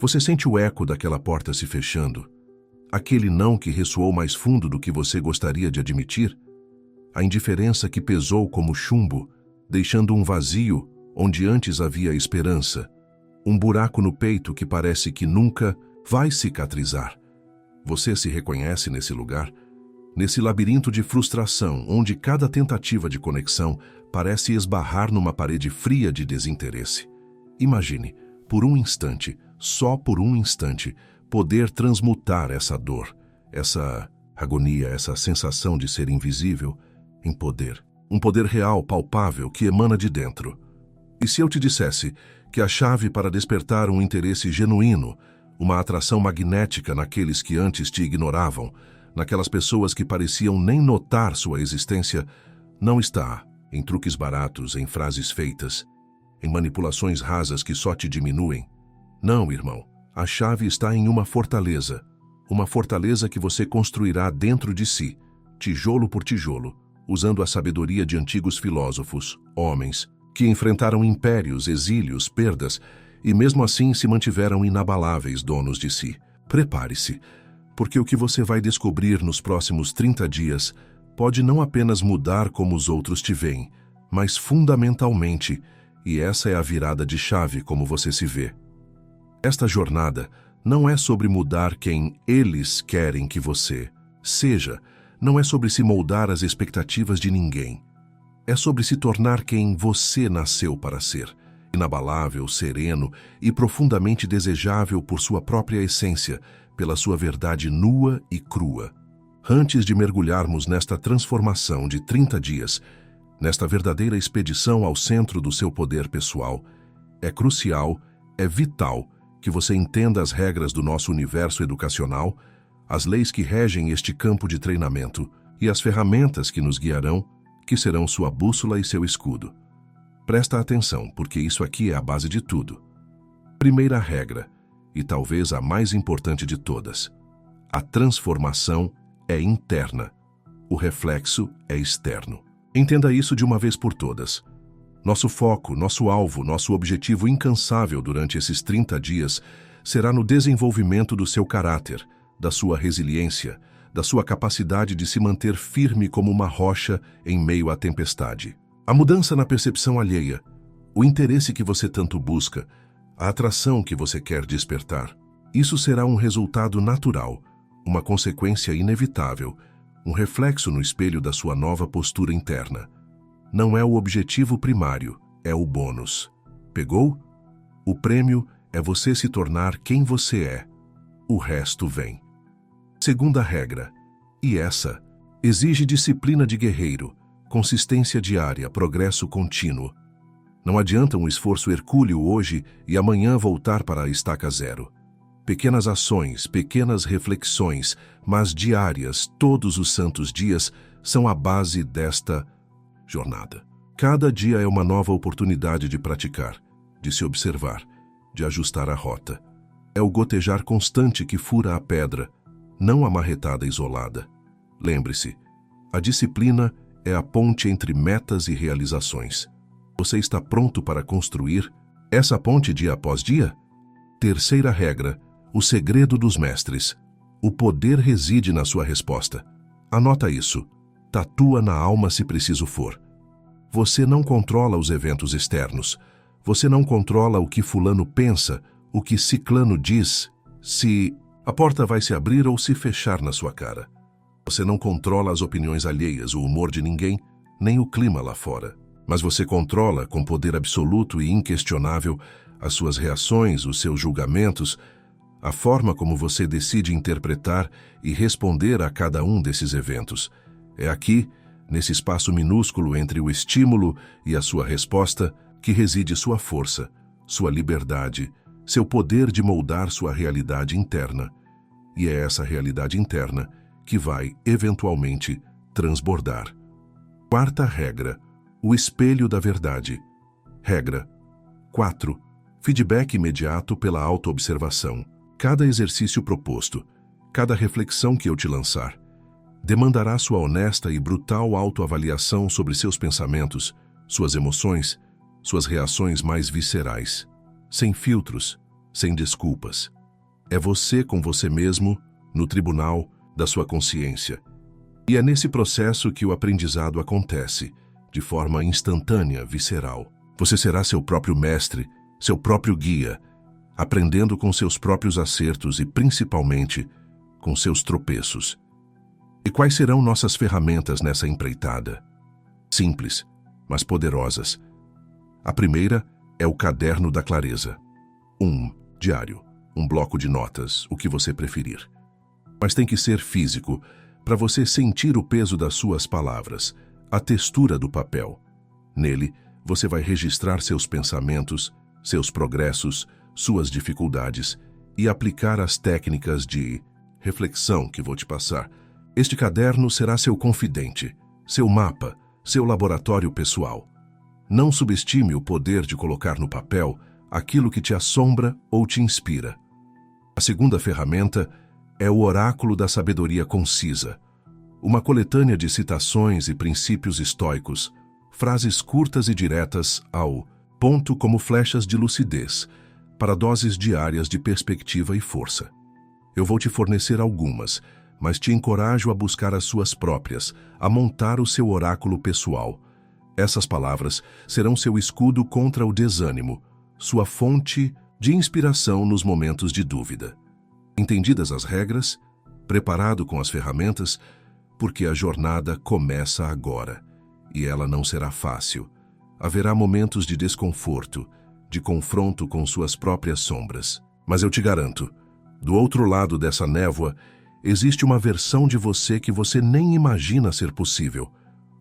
Você sente o eco daquela porta se fechando? Aquele não que ressoou mais fundo do que você gostaria de admitir? A indiferença que pesou como chumbo, deixando um vazio onde antes havia esperança. Um buraco no peito que parece que nunca vai cicatrizar. Você se reconhece nesse lugar? Nesse labirinto de frustração, onde cada tentativa de conexão parece esbarrar numa parede fria de desinteresse. Imagine, por um instante, só por um instante, poder transmutar essa dor, essa agonia, essa sensação de ser invisível, em poder. Um poder real, palpável, que emana de dentro. E se eu te dissesse que a chave para despertar um interesse genuíno, uma atração magnética naqueles que antes te ignoravam, naquelas pessoas que pareciam nem notar sua existência, não está em truques baratos, em frases feitas, em manipulações rasas que só te diminuem? Não, irmão. A chave está em uma fortaleza que você construirá dentro de si, tijolo por tijolo, usando a sabedoria de antigos filósofos, homens, que enfrentaram impérios, exílios, perdas, e mesmo assim se mantiveram inabaláveis donos de si. Prepare-se, porque o que você vai descobrir nos próximos 30 dias pode não apenas mudar como os outros te veem, mas fundamentalmente, e essa é a virada de chave como você se vê. Esta jornada não é sobre mudar quem eles querem que você seja, não é sobre se moldar às expectativas de ninguém. É sobre se tornar quem você nasceu para ser, inabalável, sereno e profundamente desejável por sua própria essência, pela sua verdade nua e crua. Antes de mergulharmos nesta transformação de 30 dias, nesta verdadeira expedição ao centro do seu poder pessoal, é crucial, é vital, que você entenda as regras do nosso universo educacional, as leis que regem este campo de treinamento e as ferramentas que nos guiarão, que serão sua bússola e seu escudo. Presta atenção, porque isso aqui é a base de tudo. Primeira regra, e talvez a mais importante de todas: a transformação é interna, o reflexo é externo. Entenda isso de uma vez por todas. Nosso foco, nosso alvo, nosso objetivo incansável durante esses 30 dias será no desenvolvimento do seu caráter, da sua resiliência, da sua capacidade de se manter firme como uma rocha em meio à tempestade. A mudança na percepção alheia, o interesse que você tanto busca, a atração que você quer despertar, isso será um resultado natural, uma consequência inevitável, um reflexo no espelho da sua nova postura interna. Não é o objetivo primário, é o bônus. Pegou? O prêmio é você se tornar quem você é. O resto vem. Segunda regra, e essa, exige disciplina de guerreiro, consistência diária, progresso contínuo. Não adianta um esforço hercúleo hoje e amanhã voltar para a estaca zero. Pequenas ações, pequenas reflexões, mas diárias, todos os santos dias, são a base desta jornada. Cada dia é uma nova oportunidade de praticar, de se observar, de ajustar a rota. É o gotejar constante que fura a pedra, não a marretada isolada. Lembre-se, a disciplina é a ponte entre metas e realizações. Você está pronto para construir essa ponte dia após dia? Terceira regra, o segredo dos mestres. O poder reside na sua resposta. Anota isso. Tatua na alma se preciso for. Você não controla os eventos externos. Você não controla o que fulano pensa, o que ciclano diz, se a porta vai se abrir ou se fechar na sua cara. Você não controla as opiniões alheias, o humor de ninguém, nem o clima lá fora. Mas você controla, com poder absoluto e inquestionável, as suas reações, os seus julgamentos, a forma como você decide interpretar e responder a cada um desses eventos. É aqui, nesse espaço minúsculo entre o estímulo e a sua resposta, que reside sua força, sua liberdade, seu poder de moldar sua realidade interna. E é essa realidade interna que vai, eventualmente, transbordar. Quarta regra, o espelho da verdade. Regra 4. Feedback imediato pela autoobservação. Cada exercício proposto, cada reflexão que eu te lançar, demandará sua honesta e brutal autoavaliação sobre seus pensamentos, suas emoções, suas reações mais viscerais. Sem filtros, sem desculpas. É você com você mesmo, no tribunal da sua consciência. E é nesse processo que o aprendizado acontece, de forma instantânea, visceral. Você será seu próprio mestre, seu próprio guia, aprendendo com seus próprios acertos e, principalmente, com seus tropeços. E quais serão nossas ferramentas nessa empreitada? Simples, mas poderosas. A primeira é o Caderno da Clareza. Diário, um bloco de notas, o que você preferir. Mas tem que ser físico, para você sentir o peso das suas palavras, a textura do papel. Nele, você vai registrar seus pensamentos, seus progressos, suas dificuldades e aplicar as técnicas de reflexão que vou te passar. Este caderno será seu confidente, seu mapa, seu laboratório pessoal. Não subestime o poder de colocar no papel aquilo que te assombra ou te inspira. A segunda ferramenta é o Oráculo da Sabedoria Concisa, uma coletânea de citações e princípios estoicos, frases curtas e diretas ao ponto como flechas de lucidez, para doses diárias de perspectiva e força. Eu vou te fornecer algumas, mas te encorajo a buscar as suas próprias, a montar o seu oráculo pessoal. Essas palavras serão seu escudo contra o desânimo, sua fonte de inspiração nos momentos de dúvida. Entendidas as regras, preparado com as ferramentas, porque a jornada começa agora, e ela não será fácil. Haverá momentos de desconforto, de confronto com suas próprias sombras. Mas eu te garanto, do outro lado dessa névoa, existe uma versão de você que você nem imagina ser possível.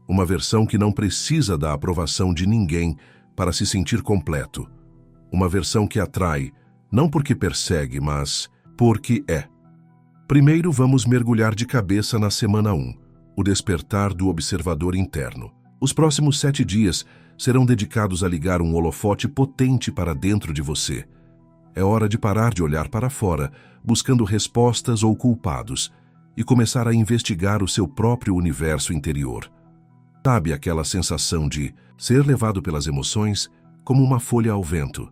Uma versão que não precisa da aprovação de ninguém para se sentir completo. Uma versão que atrai, não porque persegue, mas porque é. Primeiro vamos mergulhar de cabeça na semana 1, o despertar do observador interno. Os próximos 7 dias serão dedicados a ligar um holofote potente para dentro de você. É hora de parar de olhar para fora, buscando respostas ou culpados, e começar a investigar o seu próprio universo interior. Sabe aquela sensação de ser levado pelas emoções como uma folha ao vento?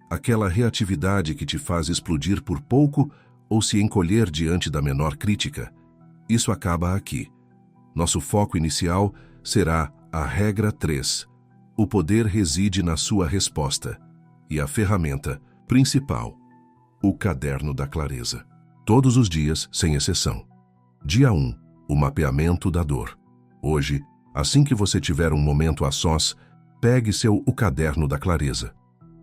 Aquela reatividade que te faz explodir por pouco ou se encolher diante da menor crítica? Isso acaba aqui. Nosso foco inicial será a regra 3. O poder reside na sua resposta. E a ferramenta principal, o Caderno da Clareza. Todos os dias, sem exceção. Dia 1. O mapeamento da dor. Hoje, assim que você tiver um momento a sós, pegue o Caderno da Clareza.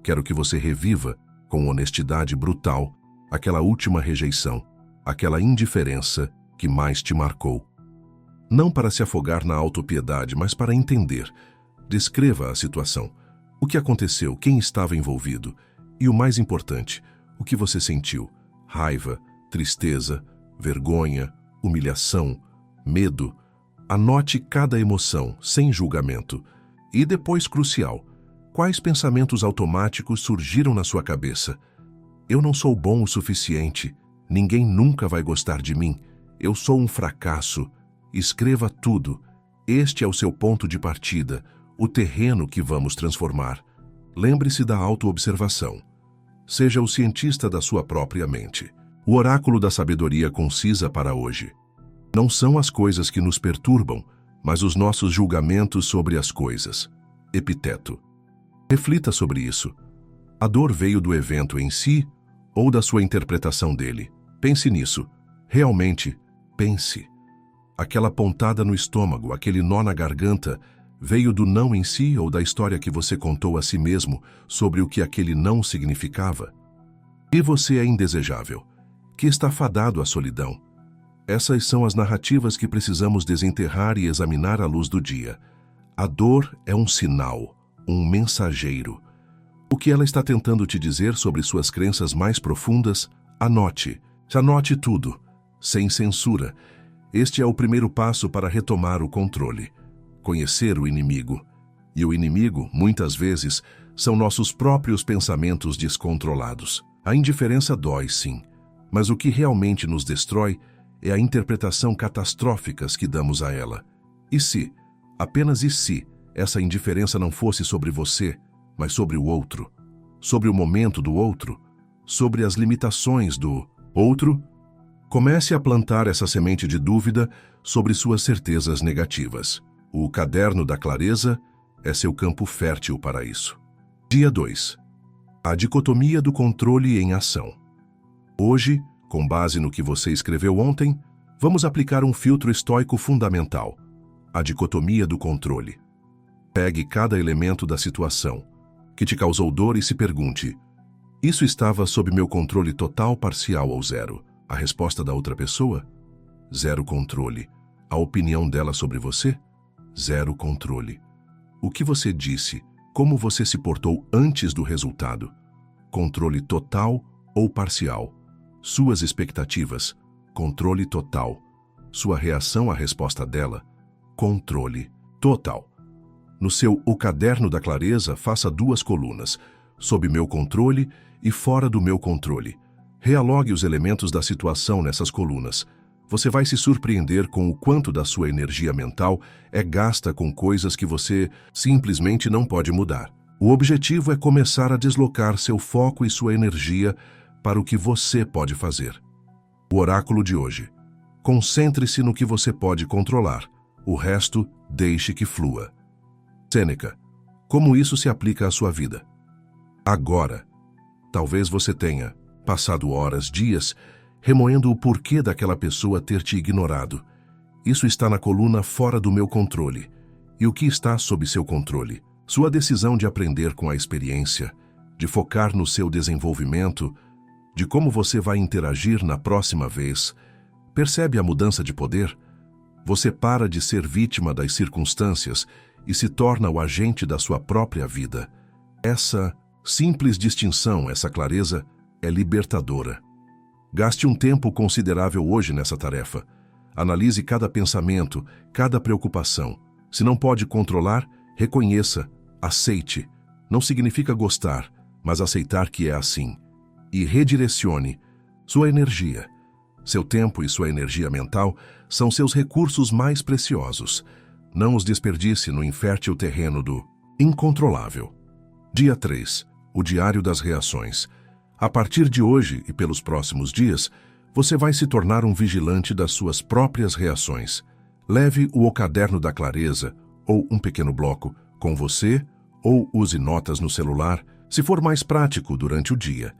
Quero que você reviva, com honestidade brutal, aquela última rejeição, aquela indiferença que mais te marcou. Não para se afogar na autopiedade, mas para entender. Descreva a situação. O que aconteceu, quem estava envolvido e, o mais importante, o que você sentiu. Raiva, tristeza, vergonha, humilhação, medo. Anote cada emoção, sem julgamento. E depois, crucial, quais pensamentos automáticos surgiram na sua cabeça? Eu não sou bom o suficiente. Ninguém nunca vai gostar de mim. Eu sou um fracasso. Escreva tudo. Este é o seu ponto de partida, o terreno que vamos transformar. Lembre-se da autoobservação. Seja o cientista da sua própria mente. O oráculo da sabedoria concisa para hoje. Não são as coisas que nos perturbam, mas os nossos julgamentos sobre as coisas. Epiteto. Reflita sobre isso. A dor veio do evento em si ou da sua interpretação dele? Pense nisso. Realmente, pense. Aquela pontada no estômago, aquele nó na garganta, veio do não em si ou da história que você contou a si mesmo sobre o que aquele não significava? E você é indesejável, que está fadado à solidão. Essas são as narrativas que precisamos desenterrar e examinar à luz do dia. A dor é um sinal, um mensageiro. O que ela está tentando te dizer sobre suas crenças mais profundas? Anote. Anote tudo, sem censura. Este é o primeiro passo para retomar o controle. Conhecer o inimigo. E o inimigo, muitas vezes, são nossos próprios pensamentos descontrolados. A indiferença dói, sim, mas o que realmente nos destrói é a interpretação catastróficas que damos a ela. E se, apenas e se, essa indiferença não fosse sobre você, mas sobre o outro, sobre o momento do outro, sobre as limitações do outro, comece a plantar essa semente de dúvida sobre suas certezas negativas. O caderno da clareza é seu campo fértil para isso. Dia 2. A dicotomia do controle em ação. Hoje, com base no que você escreveu ontem, vamos aplicar um filtro estoico fundamental, a dicotomia do controle. Pegue cada elemento da situação que te causou dor e se pergunte: isso estava sob meu controle total, parcial ou zero? A resposta da outra pessoa? Zero controle. A opinião dela sobre você? Zero controle. O que você disse? Como você se portou antes do resultado? Controle total ou parcial? Suas expectativas? Controle total. Sua reação à resposta dela? Controle total. No seu O Caderno da Clareza, faça 2 colunas, sob meu controle e fora do meu controle. Realogue os elementos da situação nessas colunas. Você vai se surpreender com o quanto da sua energia mental é gasta com coisas que você simplesmente não pode mudar. O objetivo é começar a deslocar seu foco e sua energia para o que você pode fazer. O oráculo de hoje. Concentre-se no que você pode controlar. O resto, deixe que flua. Sêneca. Como isso se aplica à sua vida? Agora. Talvez você tenha passado horas, dias, remoendo o porquê daquela pessoa ter te ignorado. Isso está na coluna fora do meu controle. E o que está sob seu controle? Sua decisão de aprender com a experiência, de focar no seu desenvolvimento, de como você vai interagir na próxima vez. Percebe a mudança de poder? Você para de ser vítima das circunstâncias e se torna o agente da sua própria vida. Essa simples distinção, essa clareza, é libertadora. Gaste um tempo considerável hoje nessa tarefa. Analise cada pensamento, cada preocupação. Se não pode controlar, reconheça, aceite. Não significa gostar, mas aceitar que é assim. E redirecione sua energia. Seu tempo e sua energia mental são seus recursos mais preciosos. Não os desperdice no infértil terreno do incontrolável. Dia 3. O Diário das Reações. A partir de hoje e pelos próximos dias, você vai se tornar um vigilante das suas próprias reações. Leve o Caderno da Clareza, ou um pequeno bloco, com você, ou use notas no celular, se for mais prático durante o dia.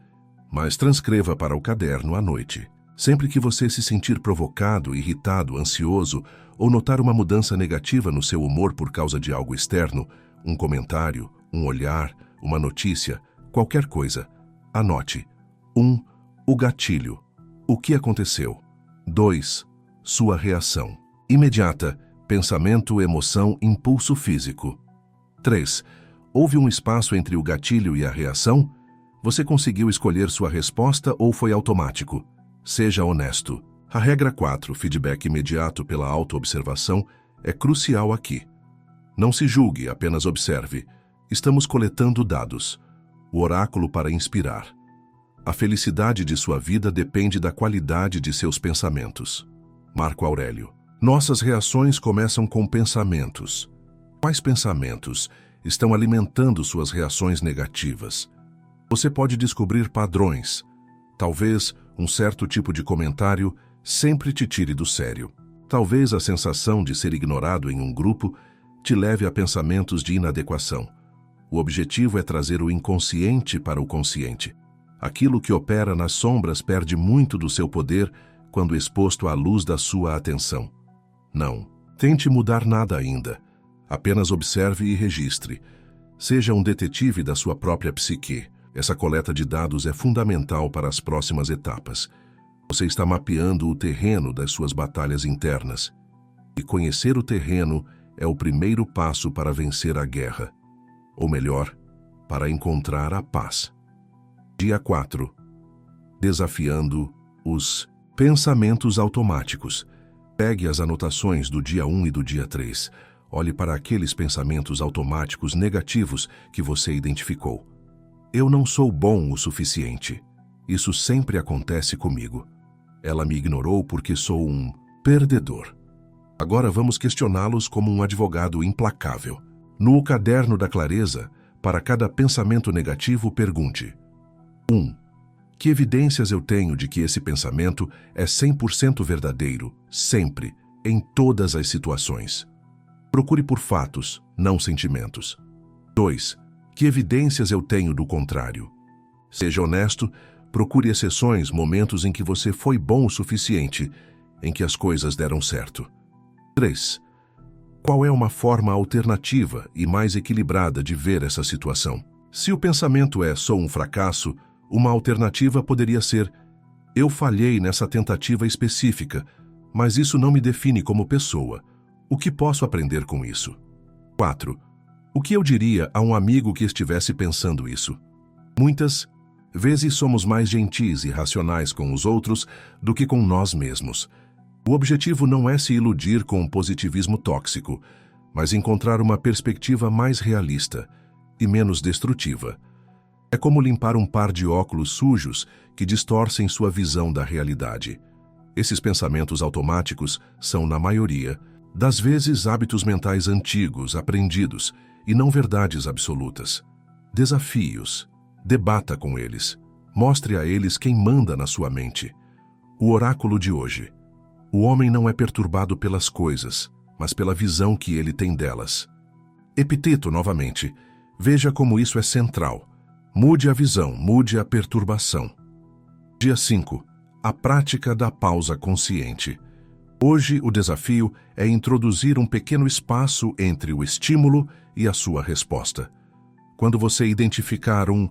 Mas transcreva para o caderno à noite. Sempre que você se sentir provocado, irritado, ansioso ou notar uma mudança negativa no seu humor por causa de algo externo, um comentário, um olhar, uma notícia, qualquer coisa, anote. 1. O gatilho. O que aconteceu? 2. Sua reação. Imediata. Pensamento, emoção, impulso físico. 3. Houve um espaço entre o gatilho e a reação? Você conseguiu escolher sua resposta ou foi automático? Seja honesto. A regra 4, feedback imediato pela autoobservação, é crucial aqui. Não se julgue, apenas observe. Estamos coletando dados. O oráculo para inspirar. A felicidade de sua vida depende da qualidade de seus pensamentos. Marco Aurélio. Nossas reações começam com pensamentos. Quais pensamentos estão alimentando suas reações negativas? Você pode descobrir padrões. Talvez um certo tipo de comentário sempre te tire do sério. Talvez a sensação de ser ignorado em um grupo te leve a pensamentos de inadequação. O objetivo é trazer o inconsciente para o consciente. Aquilo que opera nas sombras perde muito do seu poder quando exposto à luz da sua atenção. Não tente mudar nada ainda. Apenas observe e registre. Seja um detetive da sua própria psique. Essa coleta de dados é fundamental para as próximas etapas. Você está mapeando o terreno das suas batalhas internas. E conhecer o terreno é o primeiro passo para vencer a guerra. Ou melhor, para encontrar a paz. Dia 4. Desafiando os pensamentos automáticos. Pegue as anotações do dia 1 e do dia 3. Olhe para aqueles pensamentos automáticos negativos que você identificou. Eu não sou bom o suficiente. Isso sempre acontece comigo. Ela me ignorou porque sou um perdedor. Agora vamos questioná-los como um advogado implacável. No Caderno da Clareza, para cada pensamento negativo, pergunte: 1. Que evidências eu tenho de que esse pensamento é 100% verdadeiro, sempre, em todas as situações? Procure por fatos, não sentimentos. 2. Que evidências eu tenho do contrário? Seja honesto, procure exceções, momentos em que você foi bom o suficiente, em que as coisas deram certo. 3. Qual é uma forma alternativa e mais equilibrada de ver essa situação? Se o pensamento é "sou um fracasso", uma alternativa poderia ser "eu falhei nessa tentativa específica, mas isso não me define como pessoa. O que posso aprender com isso?" 4. O que eu diria a um amigo que estivesse pensando isso? Muitas vezes somos mais gentis e racionais com os outros do que com nós mesmos. O objetivo não é se iludir com um positivismo tóxico, mas encontrar uma perspectiva mais realista e menos destrutiva. É como limpar um par de óculos sujos que distorcem sua visão da realidade. Esses pensamentos automáticos são, na maioria das vezes, hábitos mentais antigos, aprendidos, e não verdades absolutas. Desafios. Debata com eles. Mostre a eles quem manda na sua mente. O oráculo de hoje. O homem não é perturbado pelas coisas, mas pela visão que ele tem delas. Epiteto, novamente. Veja como isso é central. Mude a visão, mude a perturbação. Dia 5. A prática da pausa consciente. Hoje, o desafio é introduzir um pequeno espaço entre o estímulo e a sua resposta. Quando você identificar um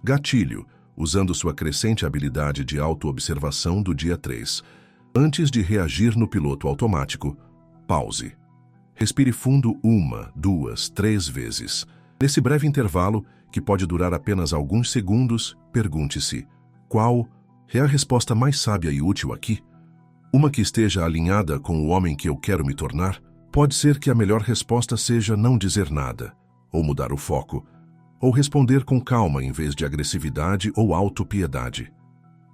gatilho, usando sua crescente habilidade de autoobservação do dia 3, antes de reagir no piloto automático, pause. Respire fundo 1, 2, 3 vezes. Nesse breve intervalo, que pode durar apenas alguns segundos, pergunte-se: qual é a resposta mais sábia e útil aqui? Uma que esteja alinhada com o homem que eu quero me tornar? Pode ser que a melhor resposta seja não dizer nada, ou mudar o foco, ou responder com calma em vez de agressividade ou autopiedade.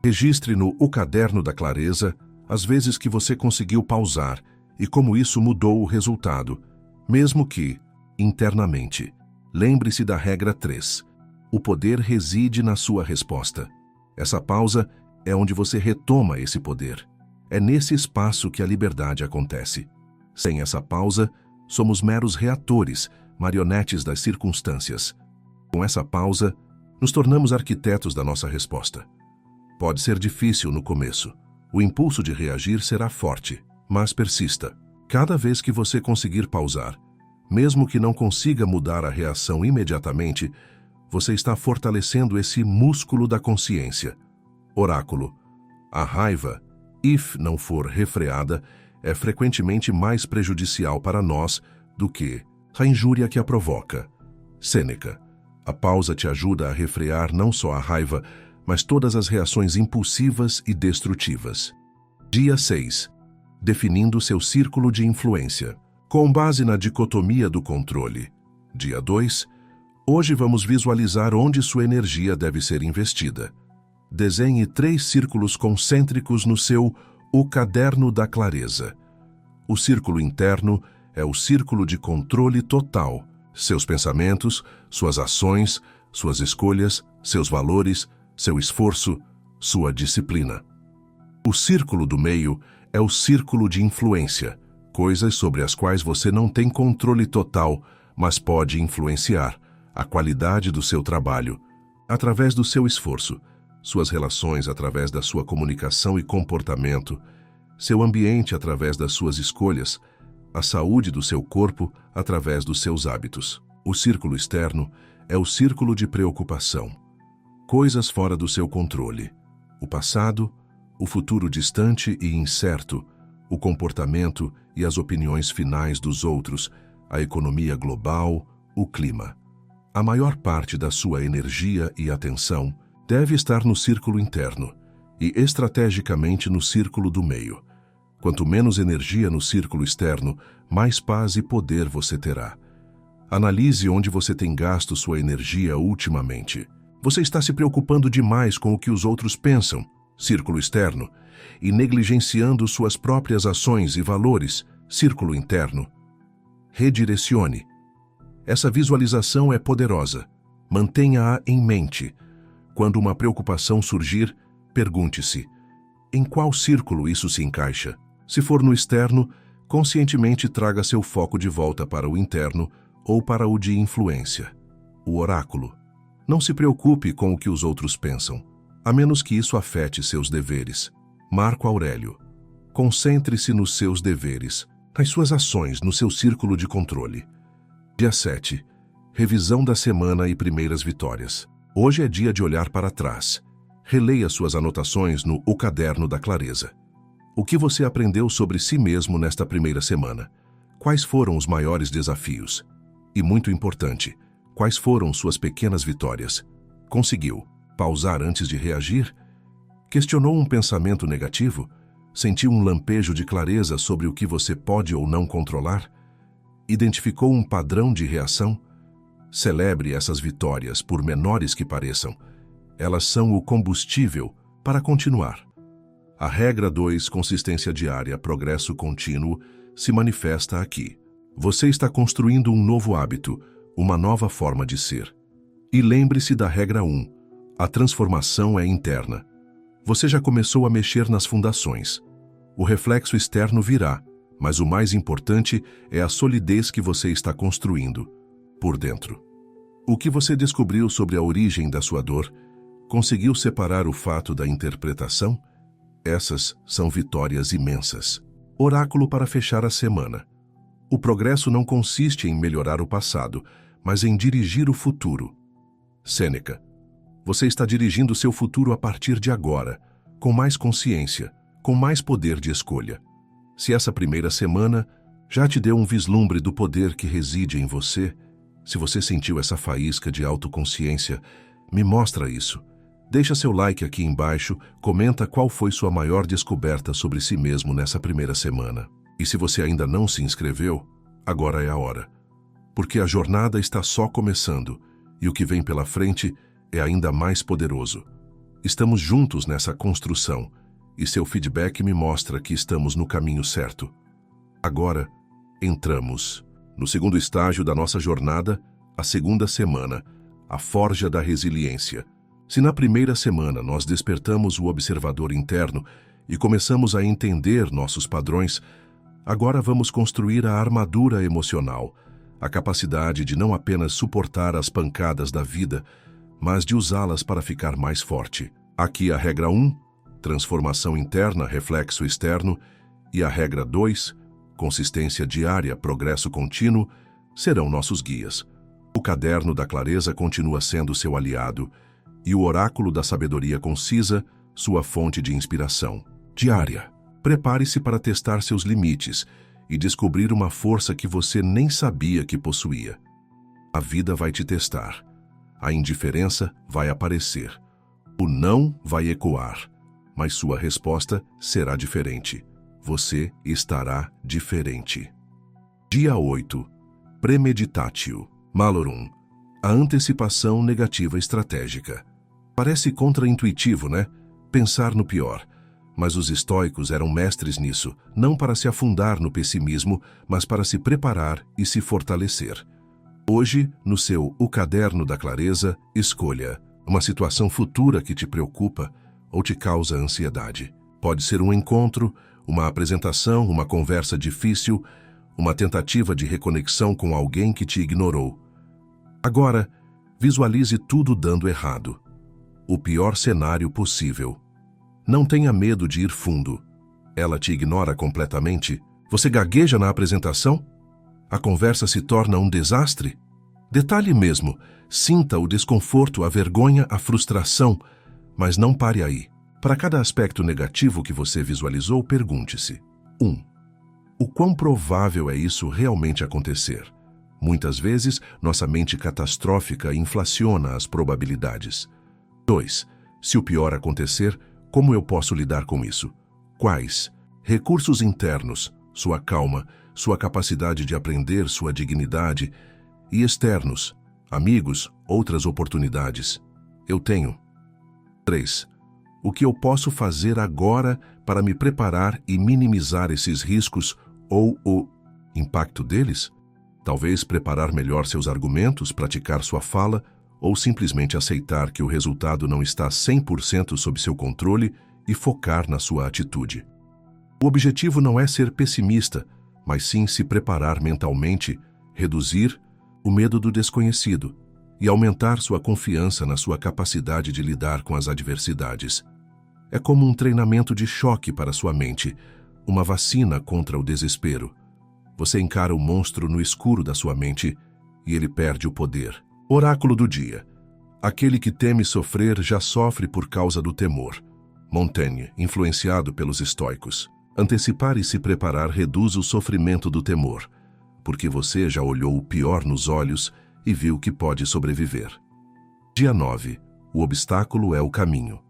Registre no O Caderno da Clareza as vezes que você conseguiu pausar e como isso mudou o resultado, mesmo que, internamente. Lembre-se da regra 3. O poder reside na sua resposta. Essa pausa é onde você retoma esse poder. É nesse espaço que a liberdade acontece. Sem essa pausa, somos meros reatores, marionetes das circunstâncias. Com essa pausa, nos tornamos arquitetos da nossa resposta. Pode ser difícil no começo. O impulso de reagir será forte, mas persista. Cada vez que você conseguir pausar, mesmo que não consiga mudar a reação imediatamente, você está fortalecendo esse músculo da consciência. Oráculo. A raiva, não for refreada, é frequentemente mais prejudicial para nós do que a injúria que a provoca. Sêneca. A pausa te ajuda a refrear não só a raiva, mas todas as reações impulsivas e destrutivas. Dia 6. Definindo seu círculo de influência. Com base na dicotomia do controle. Dia 2. Hoje vamos visualizar onde sua energia deve ser investida. Desenhe 3 círculos concêntricos no seu O Caderno da Clareza. O círculo interno é o círculo de controle total. Seus pensamentos, suas ações, suas escolhas, seus valores, seu esforço, sua disciplina. O círculo do meio é o círculo de influência, coisas sobre as quais você não tem controle total, mas pode influenciar a qualidade do seu trabalho, através do seu esforço, suas relações através da sua comunicação e comportamento, seu ambiente através das suas escolhas, a saúde do seu corpo através dos seus hábitos. O círculo externo é o círculo de preocupação. Coisas fora do seu controle. O passado, o futuro distante e incerto, o comportamento e as opiniões finais dos outros, a economia global, o clima. A maior parte da sua energia e atenção deve estar no círculo interno e estrategicamente no círculo do meio. Quanto menos energia no círculo externo, mais paz e poder você terá. Analise onde você tem gasto sua energia ultimamente. Você está se preocupando demais com o que os outros pensam, círculo externo, e negligenciando suas próprias ações e valores, círculo interno. Redirecione. Essa visualização é poderosa. Mantenha-a em mente. Quando uma preocupação surgir, pergunte-se: em qual círculo isso se encaixa? Se for no externo, conscientemente traga seu foco de volta para o interno ou para o de influência, o oráculo. Não se preocupe com o que os outros pensam, a menos que isso afete seus deveres. Marco Aurélio. Concentre-se nos seus deveres, nas suas ações, no seu círculo de controle. Dia 7. Revisão da semana e primeiras vitórias. Hoje é dia de olhar para trás. Releia suas anotações no O Caderno da Clareza. O que você aprendeu sobre si mesmo nesta primeira semana? Quais foram os maiores desafios? E muito importante, quais foram suas pequenas vitórias? Conseguiu pausar antes de reagir? Questionou um pensamento negativo? Sentiu um lampejo de clareza sobre o que você pode ou não controlar? Identificou um padrão de reação? Celebre essas vitórias, por menores que pareçam. Elas são o combustível para continuar. A regra 2, consistência diária, progresso contínuo, se manifesta aqui. Você está construindo um novo hábito, uma nova forma de ser. E lembre-se da regra 1, a transformação é interna. Você já começou a mexer nas fundações. O reflexo externo virá, mas o mais importante é a solidez que você está construindo, por dentro. O que você descobriu sobre a origem da sua dor? Conseguiu separar o fato da interpretação? Essas são vitórias imensas. Oráculo para fechar a semana. O progresso não consiste em melhorar o passado, mas em dirigir o futuro. Sêneca. Você está dirigindo seu futuro a partir de agora, com mais consciência, com mais poder de escolha. Se essa primeira semana já te deu um vislumbre do poder que reside em você, se você sentiu essa faísca de autoconsciência, me mostra isso. Deixa seu like aqui embaixo, comenta qual foi sua maior descoberta sobre si mesmo nessa primeira semana. E se você ainda não se inscreveu, agora é a hora. Porque a jornada está só começando e o que vem pela frente é ainda mais poderoso. Estamos juntos nessa construção e seu feedback me mostra que estamos no caminho certo. Agora, entramos no segundo estágio da nossa jornada, a segunda semana, a forja da resiliência. Se na primeira semana nós despertamos o observador interno e começamos a entender nossos padrões, agora vamos construir a armadura emocional, a capacidade de não apenas suportar as pancadas da vida, mas de usá-las para ficar mais forte. Aqui a regra 1, transformação interna, reflexo externo, e a regra 2, consistência diária, progresso contínuo, serão nossos guias. O Caderno da Clareza continua sendo seu aliado, e o Oráculo da Sabedoria Concisa, sua fonte de inspiração diária. Prepare-se para testar seus limites e descobrir uma força que você nem sabia que possuía. A vida vai te testar. A indiferença vai aparecer. O não vai ecoar, mas sua resposta será diferente. Você estará diferente. Dia 8. Premeditatio. Malorum. A antecipação negativa estratégica. Parece contraintuitivo, né? Pensar no pior. Mas os estoicos eram mestres nisso, não para se afundar no pessimismo, mas para se preparar e se fortalecer. Hoje, no seu O Caderno da Clareza, escolha uma situação futura que te preocupa ou te causa ansiedade. Pode ser um encontro, uma apresentação, uma conversa difícil, uma tentativa de reconexão com alguém que te ignorou. Agora, visualize tudo dando errado. O pior cenário possível. Não tenha medo de ir fundo. Ela te ignora completamente? Você gagueja na apresentação? A conversa se torna um desastre? Detalhe mesmo, sinta o desconforto, a vergonha, a frustração, mas não pare aí. Para cada aspecto negativo que você visualizou, pergunte-se: 1. O quão provável é isso realmente acontecer? Muitas vezes, nossa mente catastrófica inflaciona as probabilidades. 2. Se o pior acontecer, como eu posso lidar com isso? Quais? Recursos internos, sua calma, sua capacidade de aprender, sua dignidade, e externos, amigos, outras oportunidades. Eu tenho. 3. O que eu posso fazer agora para me preparar e minimizar esses riscos ou o impacto deles? Talvez preparar melhor seus argumentos, praticar sua fala ou simplesmente aceitar que o resultado não está 100% sob seu controle e focar na sua atitude. O objetivo não é ser pessimista, mas sim se preparar mentalmente, reduzir o medo do desconhecido e aumentar sua confiança na sua capacidade de lidar com as adversidades. É como um treinamento de choque para sua mente, uma vacina contra o desespero. Você encara o monstro no escuro da sua mente e ele perde o poder. Oráculo do dia. Aquele que teme sofrer já sofre por causa do temor. Montaigne, influenciado pelos estoicos. Antecipar e se preparar reduz o sofrimento do temor, porque você já olhou o pior nos olhos e viu que pode sobreviver. Dia 9. O obstáculo é o caminho.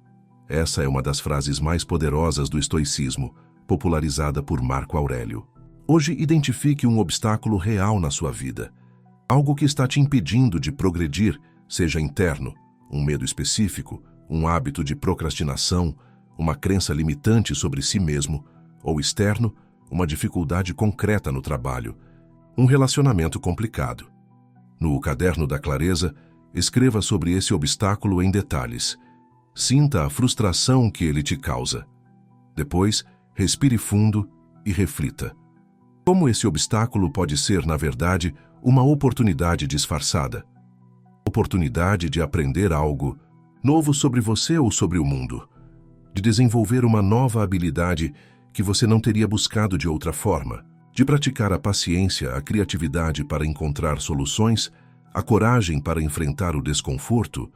Essa é uma das frases mais poderosas do estoicismo, popularizada por Marco Aurélio. Hoje, identifique um obstáculo real na sua vida. Algo que está te impedindo de progredir, seja interno, um medo específico, um hábito de procrastinação, uma crença limitante sobre si mesmo, ou externo, uma dificuldade concreta no trabalho, um relacionamento complicado. No Caderno da Clareza, escreva sobre esse obstáculo em detalhes. Sinta a frustração que ele te causa. Depois, respire fundo e reflita. Como esse obstáculo pode ser, na verdade, uma oportunidade disfarçada? Oportunidade de aprender algo novo sobre você ou sobre o mundo, de desenvolver uma nova habilidade que você não teria buscado de outra forma, de praticar a paciência, a criatividade para encontrar soluções, a coragem para enfrentar o desconforto.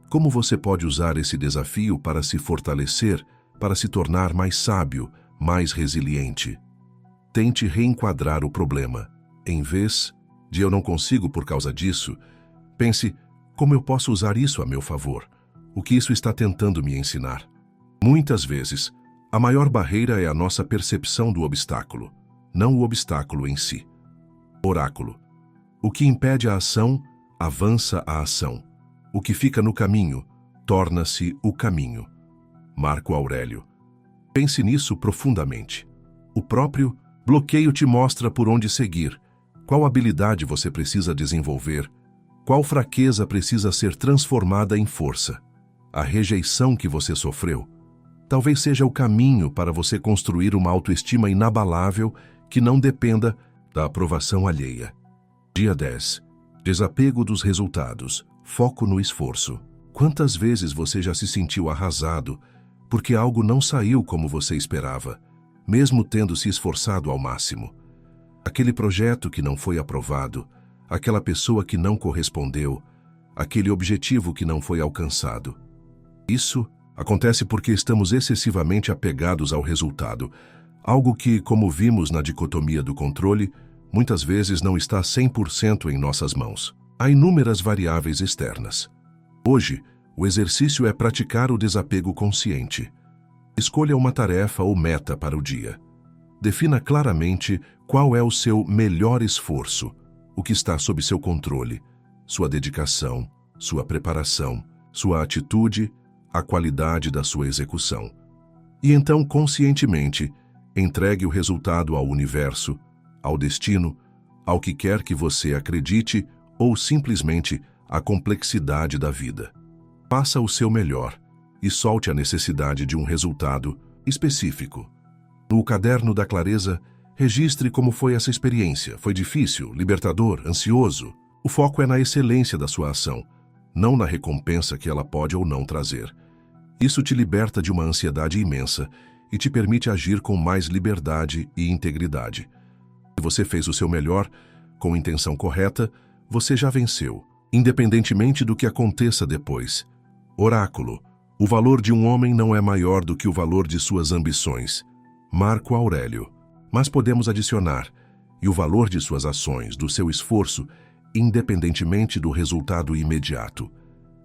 Como você pode usar esse desafio para se fortalecer, para se tornar mais sábio, mais resiliente? Tente reenquadrar o problema. Em vez de "eu não consigo por causa disso", pense: como eu posso usar isso a meu favor? O que isso está tentando me ensinar? Muitas vezes, a maior barreira é a nossa percepção do obstáculo, não o obstáculo em si. Oráculo. O que impede a ação, avança a ação. O que fica no caminho, torna-se o caminho. Marco Aurélio. Pense nisso profundamente. O próprio bloqueio te mostra por onde seguir, qual habilidade você precisa desenvolver, qual fraqueza precisa ser transformada em força. A rejeição que você sofreu talvez seja o caminho para você construir uma autoestima inabalável que não dependa da aprovação alheia. Dia 10. Desapego dos resultados. Foco no esforço. Quantas vezes você já se sentiu arrasado porque algo não saiu como você esperava, mesmo tendo se esforçado ao máximo? Aquele projeto que não foi aprovado, aquela pessoa que não correspondeu, aquele objetivo que não foi alcançado. Isso acontece porque estamos excessivamente apegados ao resultado, algo que, como vimos na dicotomia do controle, muitas vezes não está 100% em nossas mãos. Há inúmeras variáveis externas. Hoje, o exercício é praticar o desapego consciente. Escolha uma tarefa ou meta para o dia. Defina claramente qual é o seu melhor esforço, o que está sob seu controle, sua dedicação, sua preparação, sua atitude, a qualidade da sua execução. E então, conscientemente, entregue o resultado ao universo, ao destino, ao que quer que você acredite ou simplesmente à complexidade da vida. Faça o seu melhor e solte a necessidade de um resultado específico. No Caderno da Clareza, registre como foi essa experiência. Foi difícil, libertador, ansioso? O foco é na excelência da sua ação, não na recompensa que ela pode ou não trazer. Isso te liberta de uma ansiedade imensa e te permite agir com mais liberdade e integridade. Se você fez o seu melhor, com intenção correta, você já venceu, independentemente do que aconteça depois. Oráculo. O valor de um homem não é maior do que o valor de suas ambições. Marco Aurélio. Mas podemos adicionar: e o valor de suas ações, do seu esforço, independentemente do resultado imediato.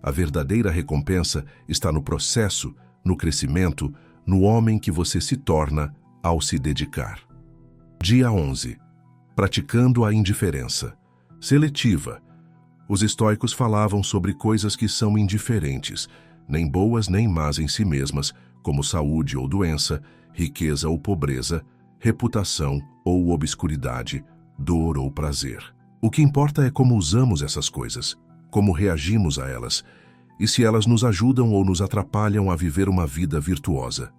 A verdadeira recompensa está no processo, no crescimento, no homem que você se torna ao se dedicar. Dia 11. Praticando a indiferença. Seletiva. Os estoicos falavam sobre coisas que são indiferentes, nem boas nem más em si mesmas, como saúde ou doença, riqueza ou pobreza, reputação ou obscuridade, dor ou prazer. O que importa é como usamos essas coisas. como reagimos a elas, e se elas nos ajudam ou nos atrapalham a viver uma vida virtuosa.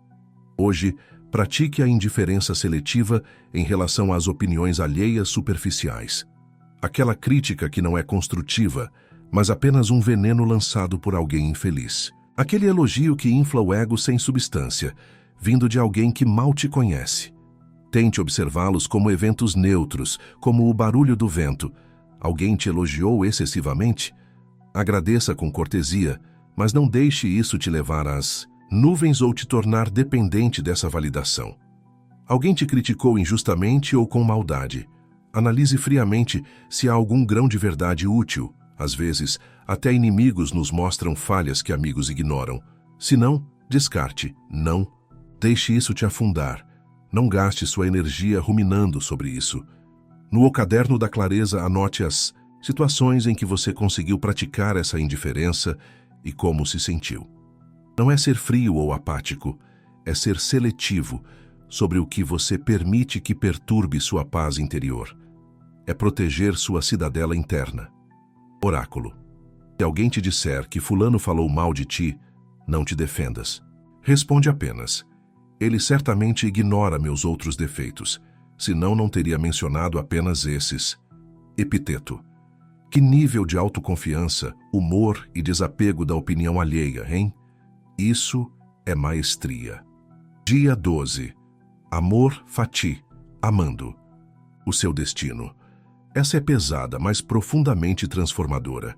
Hoje, pratique a indiferença seletiva em relação às opiniões alheias superficiais. Aquela crítica que não é construtiva, mas apenas um veneno lançado por alguém infeliz. Aquele elogio que infla o ego sem substância, vindo de alguém que mal te conhece. Tente observá-los como eventos neutros, como o barulho do vento. Alguém te elogiou excessivamente? Agradeça com cortesia, mas não deixe isso te levar às nuvens ou te tornar dependente dessa validação. Alguém te criticou injustamente ou com maldade. Analise friamente se há algum grão de verdade útil. Às vezes, até inimigos nos mostram falhas que amigos ignoram. Se não, descarte. Não. Deixe isso te afundar. Não gaste sua energia ruminando sobre isso. No caderno da clareza, anote as situações em que você conseguiu praticar essa indiferença e como se sentiu. Não é ser frio ou apático, é ser seletivo sobre o que você permite que perturbe sua paz interior. É proteger sua cidadela interna. Oráculo. Se alguém te disser que fulano falou mal de ti, não te defendas. Responde apenas: ele certamente ignora meus outros defeitos, senão não teria mencionado apenas esses. Epiteto. Que nível de autoconfiança, humor e desapego da opinião alheia, hein? Isso é maestria. Dia 12. Amor fati, amando. O seu destino. Essa é pesada, mas profundamente transformadora.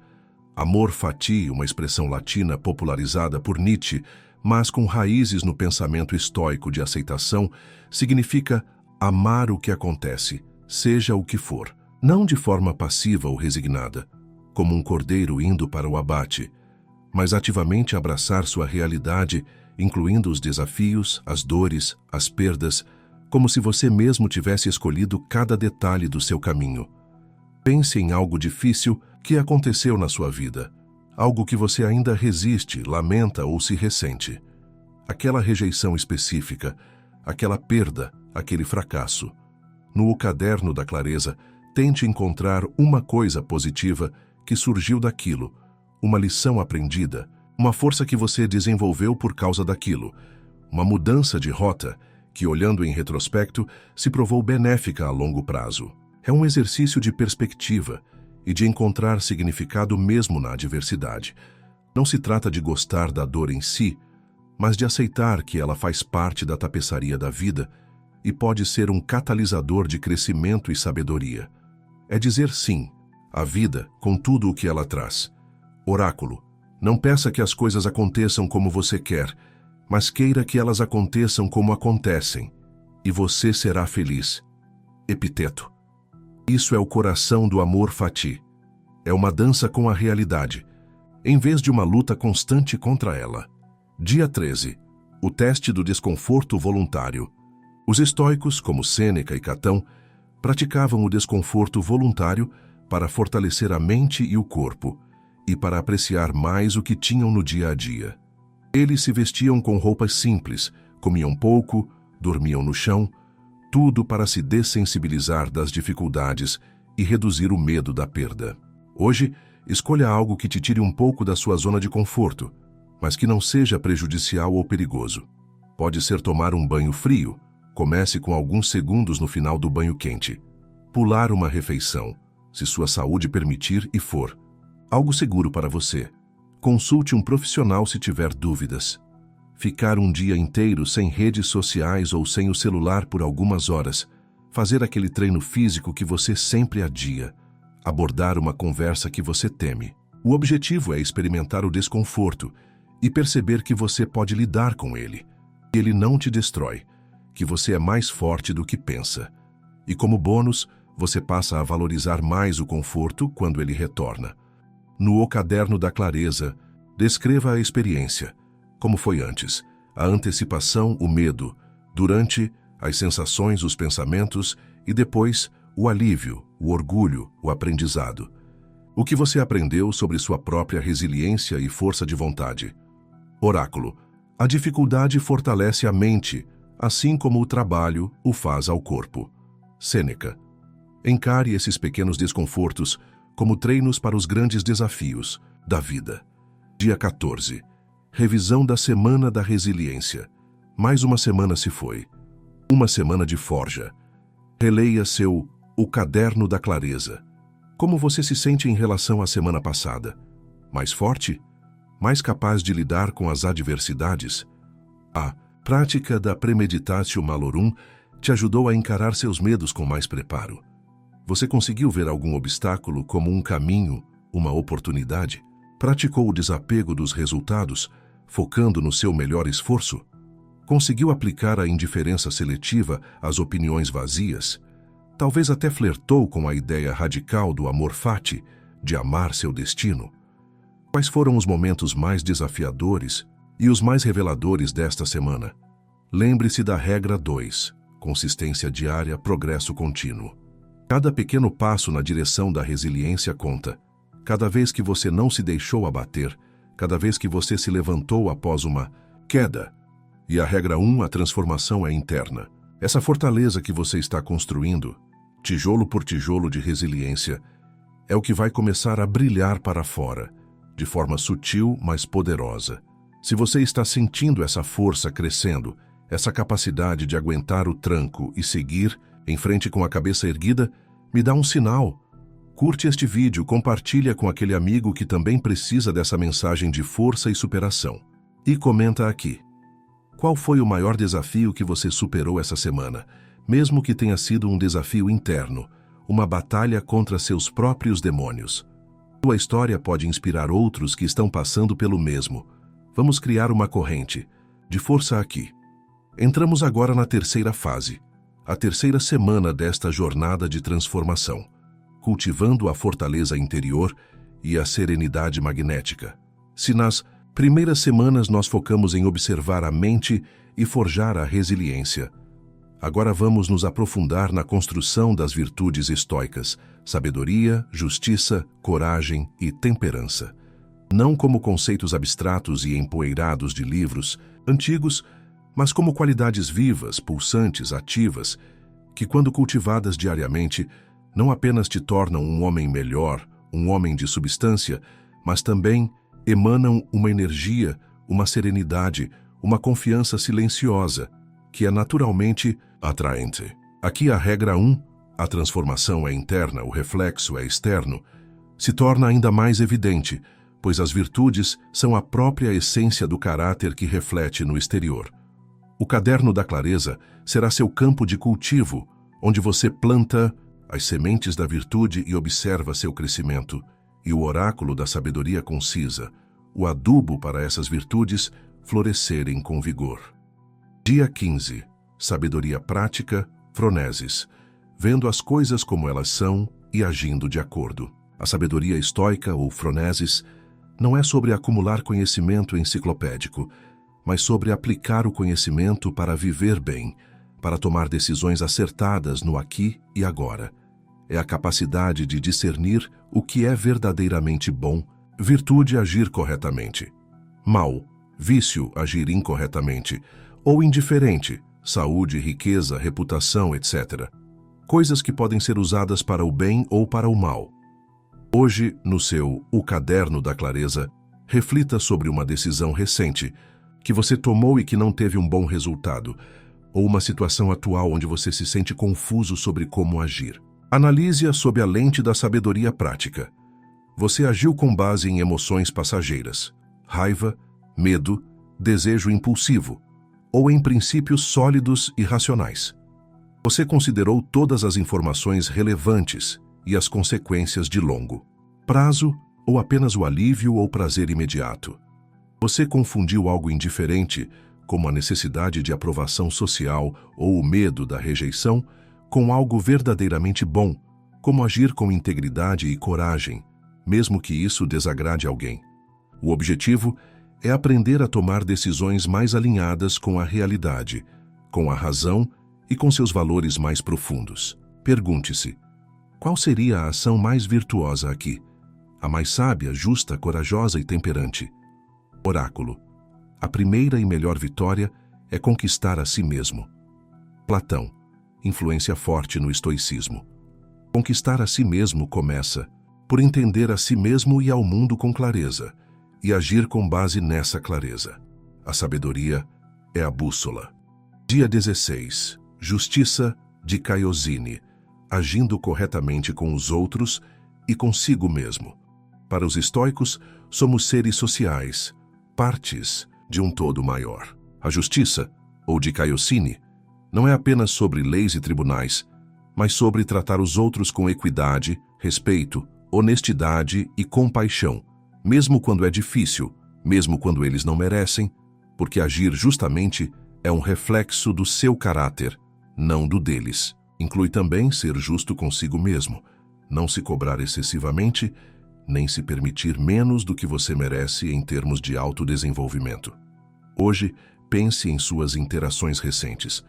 Amor fati, uma expressão latina popularizada por Nietzsche, mas com raízes no pensamento estoico de aceitação, significa amar o que acontece, seja o que for. Não de forma passiva ou resignada, como um cordeiro indo para o abate, mas ativamente abraçar sua realidade, incluindo os desafios, as dores, as perdas, como se você mesmo tivesse escolhido cada detalhe do seu caminho. Pense em algo difícil que aconteceu na sua vida, algo que você ainda resiste, lamenta ou se ressente. Aquela rejeição específica, aquela perda, aquele fracasso. No caderno da clareza, tente encontrar uma coisa positiva que surgiu daquilo, uma lição aprendida, uma força que você desenvolveu por causa daquilo, uma mudança de rota que, olhando em retrospecto, se provou benéfica a longo prazo. É um exercício de perspectiva e de encontrar significado mesmo na adversidade. Não se trata de gostar da dor em si, mas de aceitar que ela faz parte da tapeçaria da vida e pode ser um catalisador de crescimento e sabedoria. É dizer sim à vida com tudo o que ela traz. Oráculo. Não peça que as coisas aconteçam como você quer, mas queira que elas aconteçam como acontecem, e você será feliz. Epiteto. Isso é o coração do amor fati. É uma dança com a realidade, em vez de uma luta constante contra ela. Dia 13. O teste do desconforto voluntário. Os estoicos, como Sêneca e Catão, praticavam o desconforto voluntário para fortalecer a mente e o corpo, e para apreciar mais o que tinham no dia a dia. Eles se vestiam com roupas simples, comiam pouco, dormiam no chão, tudo para se dessensibilizar das dificuldades e reduzir o medo da perda. Hoje, escolha algo que te tire um pouco da sua zona de conforto, mas que não seja prejudicial ou perigoso. Pode ser tomar um banho frio. Comece com alguns segundos no final do banho quente. Pular uma refeição, se sua saúde permitir e for. Algo seguro para você. Consulte um profissional se tiver dúvidas. Ficar um dia inteiro sem redes sociais ou sem o celular por algumas horas. Fazer aquele treino físico que você sempre adia. Abordar uma conversa que você teme. O objetivo é experimentar o desconforto e perceber que você pode lidar com ele. Ele não te destrói, que você é mais forte do que pensa. E como bônus, você passa a valorizar mais o conforto quando ele retorna. No caderno da clareza, descreva a experiência, como foi antes, a antecipação, o medo, durante, as sensações, os pensamentos e depois, o alívio, o orgulho, o aprendizado. O que você aprendeu sobre sua própria resiliência e força de vontade. Oráculo. A dificuldade fortalece a mente, assim como o trabalho o faz ao corpo. Sêneca. Encare esses pequenos desconfortos como treinos para os grandes desafios da vida. Dia 14. Revisão da Semana da Resiliência. Mais uma semana se foi. Uma semana de forja. Releia O Caderno da Clareza. Como você se sente em relação à semana passada? Mais forte? Mais capaz de lidar com as adversidades? A prática da Premeditatio Malorum te ajudou a encarar seus medos com mais preparo. Você conseguiu ver algum obstáculo como um caminho, uma oportunidade? Praticou o desapego dos resultados, focando no seu melhor esforço? Conseguiu aplicar a indiferença seletiva às opiniões vazias? Talvez até flertou com a ideia radical do amor fati, de amar seu destino. Quais foram os momentos mais desafiadores e os mais reveladores desta semana? Lembre-se da regra 2, consistência diária, progresso contínuo. Cada pequeno passo na direção da resiliência conta. Cada vez que você não se deixou abater, cada vez que você se levantou após uma queda. E a regra 1, a transformação é interna. Essa fortaleza que você está construindo, tijolo por tijolo de resiliência, é o que vai começar a brilhar para fora, de forma sutil, mas poderosa. Se você está sentindo essa força crescendo, essa capacidade de aguentar o tranco e seguir em frente com a cabeça erguida, me dá um sinal. Curte este vídeo, compartilha com aquele amigo que também precisa dessa mensagem de força e superação. E comenta aqui. Qual foi o maior desafio que você superou essa semana, mesmo que tenha sido um desafio interno, uma batalha contra seus próprios demônios? Sua história pode inspirar outros que estão passando pelo mesmo. Vamos criar uma corrente de força aqui. Entramos agora na terceira fase, a terceira semana desta jornada de transformação, cultivando a fortaleza interior e a serenidade magnética. Se nas primeiras semanas nós focamos em observar a mente e forjar a resiliência, agora vamos nos aprofundar na construção das virtudes estoicas, sabedoria, justiça, coragem e temperança. Não como conceitos abstratos e empoeirados de livros antigos, mas como qualidades vivas, pulsantes, ativas, que quando cultivadas diariamente, não apenas te tornam um homem melhor, um homem de substância, mas também emanam uma energia, uma serenidade, uma confiança silenciosa, que é naturalmente atraente. Aqui a regra 1, a transformação é interna, o reflexo é externo, se torna ainda mais evidente, pois as virtudes são a própria essência do caráter que reflete no exterior. O Caderno da Clareza será seu campo de cultivo, onde você planta as sementes da virtude e observa seu crescimento, e o oráculo da sabedoria concisa, o adubo para essas virtudes florescerem com vigor. Dia 15. Sabedoria prática, froneses, vendo as coisas como elas são e agindo de acordo. A sabedoria estoica, ou froneses, não é sobre acumular conhecimento enciclopédico, mas sobre aplicar o conhecimento para viver bem, para tomar decisões acertadas no aqui e agora. É a capacidade de discernir o que é verdadeiramente bom, virtude agir corretamente, mal, vício agir incorretamente, ou indiferente, saúde, riqueza, reputação, etc. Coisas que podem ser usadas para o bem ou para o mal. Hoje, no seu O Caderno da Clareza, reflita sobre uma decisão recente que você tomou e que não teve um bom resultado, ou uma situação atual onde você se sente confuso sobre como agir. Analise-a sob a lente da sabedoria prática. Você agiu com base em emoções passageiras, raiva, medo, desejo impulsivo, ou em princípios sólidos e racionais. Você considerou todas as informações relevantes e as consequências de longo prazo ou apenas o alívio ou prazer imediato. Você confundiu algo indiferente, como a necessidade de aprovação social ou o medo da rejeição, com algo verdadeiramente bom, como agir com integridade e coragem, mesmo que isso desagrade alguém. O objetivo é aprender a tomar decisões mais alinhadas com a realidade, com a razão e com seus valores mais profundos. Pergunte-se, qual seria a ação mais virtuosa aqui? A mais sábia, justa, corajosa e temperante? Oráculo. A primeira e melhor vitória é conquistar a si mesmo. Platão. Influência forte no estoicismo. Conquistar a si mesmo começa por entender a si mesmo e ao mundo com clareza, e agir com base nessa clareza. A sabedoria é a bússola. Dia 16. Justiça de Kaiosine, agindo corretamente com os outros e consigo mesmo. Para os estoicos, somos seres sociais, partes de um todo maior. A justiça, ou de Kaiosine, não é apenas sobre leis e tribunais, mas sobre tratar os outros com equidade, respeito, honestidade e compaixão, mesmo quando é difícil, mesmo quando eles não merecem, porque agir justamente é um reflexo do seu caráter, não do deles. Inclui também ser justo consigo mesmo, não se cobrar excessivamente, nem se permitir menos do que você merece em termos de autodesenvolvimento. Hoje, pense em suas interações recentes.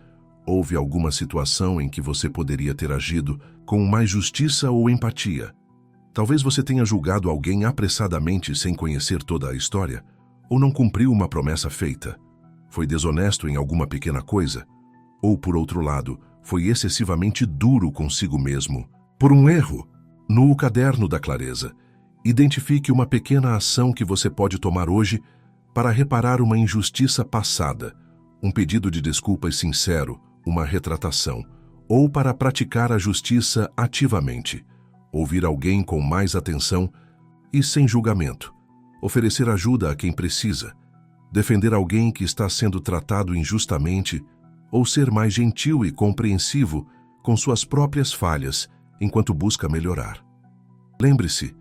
Houve alguma situação em que você poderia ter agido com mais justiça ou empatia? Talvez você tenha julgado alguém apressadamente sem conhecer toda a história, ou não cumpriu uma promessa feita. Foi desonesto em alguma pequena coisa, ou, por outro lado, foi excessivamente duro consigo mesmo, por um erro. No caderno da clareza, identifique uma pequena ação que você pode tomar hoje para reparar uma injustiça passada, um pedido de desculpas sincero, uma retratação, ou para praticar a justiça ativamente, ouvir alguém com mais atenção e sem julgamento, oferecer ajuda a quem precisa, defender alguém que está sendo tratado injustamente, ou ser mais gentil e compreensivo com suas próprias falhas enquanto busca melhorar. Lembre-se,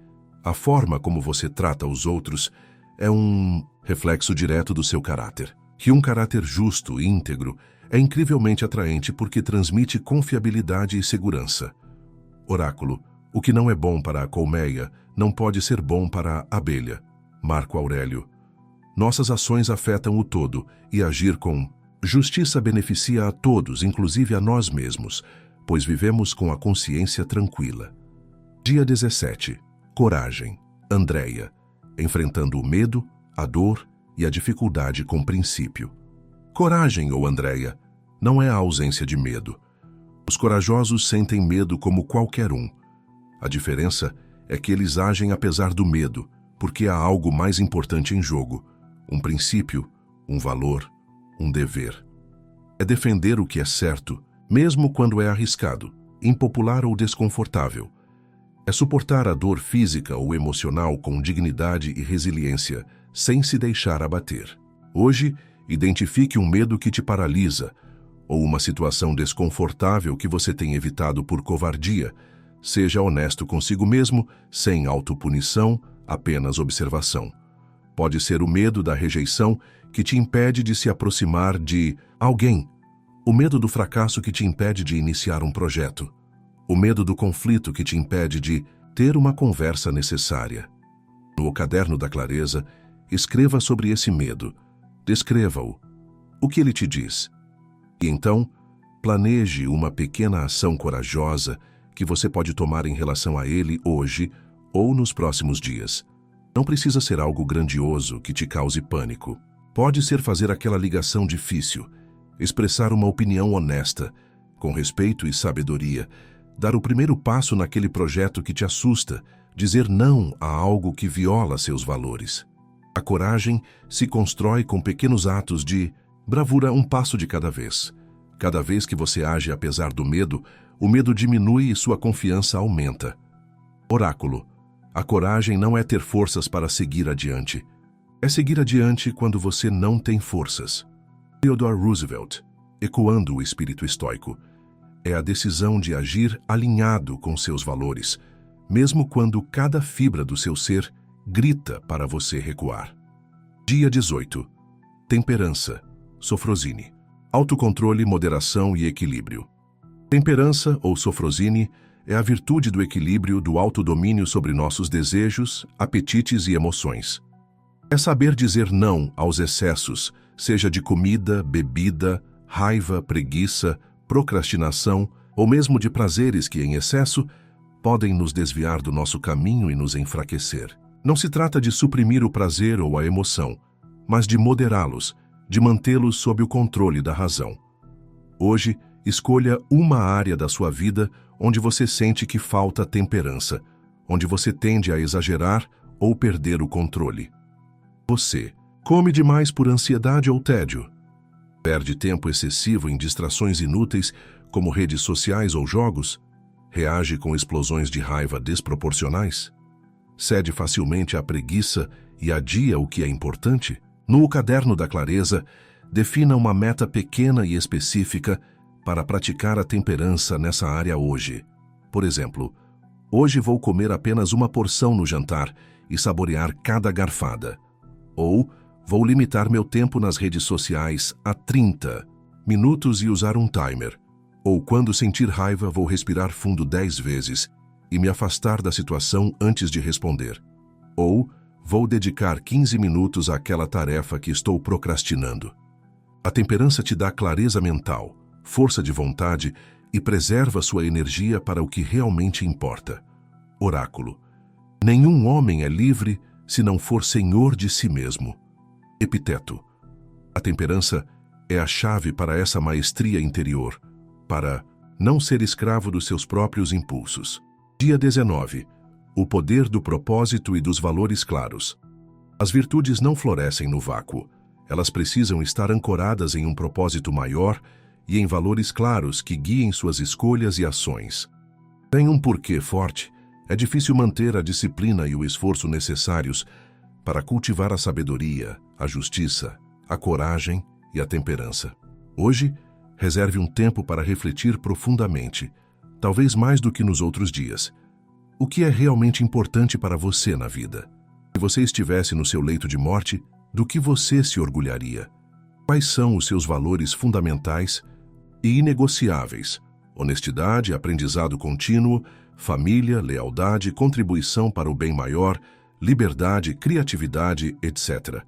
a forma como você trata os outros é um reflexo direto do seu caráter. Que um caráter justo e íntegro é incrivelmente atraente porque transmite confiabilidade e segurança. Oráculo: o que não é bom para a colmeia não pode ser bom para a abelha. Marco Aurélio. Nossas ações afetam o todo e agir com justiça beneficia a todos, inclusive a nós mesmos, pois vivemos com a consciência tranquila. Dia 17. Coragem. Andréia. Enfrentando o medo, a dor e a dificuldade com princípio. Coragem, ou Andréia, não é a ausência de medo. Os corajosos sentem medo como qualquer um. A diferença é que eles agem apesar do medo, porque há algo mais importante em jogo: um princípio, um valor, um dever. É defender o que é certo, mesmo quando é arriscado, impopular ou desconfortável. É suportar a dor física ou emocional com dignidade e resiliência, sem se deixar abater. Hoje, identifique um medo que te paralisa, ou uma situação desconfortável que você tem evitado por covardia. Seja honesto consigo mesmo, sem autopunição, apenas observação. Pode ser o medo da rejeição que te impede de se aproximar de alguém, o medo do fracasso que te impede de iniciar um projeto, o medo do conflito que te impede de ter uma conversa necessária. No caderno da clareza, escreva sobre esse medo, descreva-o, o que ele te diz. E então, planeje uma pequena ação corajosa que você pode tomar em relação a ele hoje ou nos próximos dias. Não precisa ser algo grandioso que te cause pânico. Pode ser fazer aquela ligação difícil, expressar uma opinião honesta, com respeito e sabedoria, dar o primeiro passo naquele projeto que te assusta, dizer não a algo que viola seus valores. A coragem se constrói com pequenos atos de bravura, um passo de cada vez. Cada vez que você age apesar do medo, o medo diminui e sua confiança aumenta. Oráculo: a coragem não é ter forças para seguir adiante. É seguir adiante quando você não tem forças. Theodore Roosevelt, ecoando o espírito estoico, é a decisão de agir alinhado com seus valores, mesmo quando cada fibra do seu ser grita para você recuar. Dia 18. Temperança. Sofrosine. Autocontrole, moderação e equilíbrio. Temperança, ou sofrosine, é a virtude do equilíbrio, do autodomínio sobre nossos desejos, apetites e emoções. É saber dizer não aos excessos, seja de comida, bebida, raiva, preguiça, procrastinação ou mesmo de prazeres que, em excesso, podem nos desviar do nosso caminho e nos enfraquecer. Não se trata de suprimir o prazer ou a emoção, mas de moderá-los, de mantê-los sob o controle da razão. Hoje, escolha uma área da sua vida onde você sente que falta temperança, onde você tende a exagerar ou perder o controle. Você come demais por ansiedade ou tédio. Perde tempo excessivo em distrações inúteis, como redes sociais ou jogos. Reage com explosões de raiva desproporcionais. Cede facilmente à preguiça e adia o que é importante. No Caderno da Clareza, defina uma meta pequena e específica para praticar a temperança nessa área hoje. Por exemplo, hoje vou comer apenas uma porção no jantar e saborear cada garfada. Ou vou limitar meu tempo nas redes sociais a 30 minutos e usar um timer. Ou quando sentir raiva, vou respirar fundo 10 vezes e me afastar da situação antes de responder. Ou vou dedicar 15 minutos àquela tarefa que estou procrastinando. A temperança te dá clareza mental, força de vontade e preserva sua energia para o que realmente importa. Oráculo. Nenhum homem é livre se não for senhor de si mesmo. Epiteto. A temperança é a chave para essa maestria interior, para não ser escravo dos seus próprios impulsos. Dia 19. O poder do propósito e dos valores claros. As virtudes não florescem no vácuo. Elas precisam estar ancoradas em um propósito maior e em valores claros que guiem suas escolhas e ações. Sem um porquê forte, é difícil manter a disciplina e o esforço necessários para cultivar a sabedoria, a justiça, a coragem e a temperança. Hoje, reserve um tempo para refletir profundamente, talvez mais do que nos outros dias. O que é realmente importante para você na vida? Se você estivesse no seu leito de morte, do que você se orgulharia? Quais são os seus valores fundamentais e inegociáveis? Honestidade, aprendizado contínuo, família, lealdade, contribuição para o bem maior, liberdade, criatividade, etc.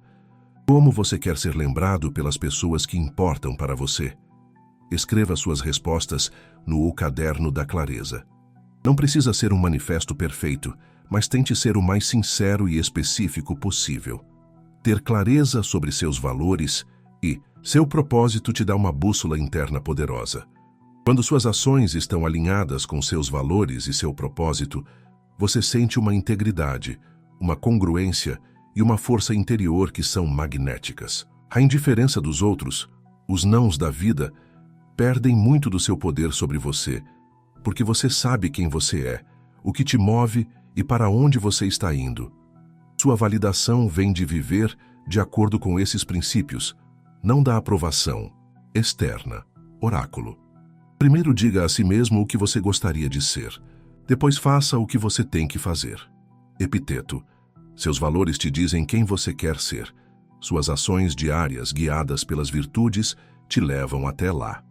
Como você quer ser lembrado pelas pessoas que importam para você? Escreva suas respostas no O Caderno da Clareza. Não precisa ser um manifesto perfeito, mas tente ser o mais sincero e específico possível. Ter clareza sobre seus valores e seu propósito te dá uma bússola interna poderosa. Quando suas ações estão alinhadas com seus valores e seu propósito, você sente uma integridade, uma congruência e uma força interior que são magnéticas. A indiferença dos outros, os nãos da vida, perdem muito do seu poder sobre você, porque você sabe quem você é, o que te move e para onde você está indo. Sua validação vem de viver de acordo com esses princípios, não da aprovação externa. Oráculo. Primeiro diga a si mesmo o que você gostaria de ser. Depois faça o que você tem que fazer. Epiteto. Seus valores te dizem quem você quer ser. Suas ações diárias, guiadas pelas virtudes, te levam até lá.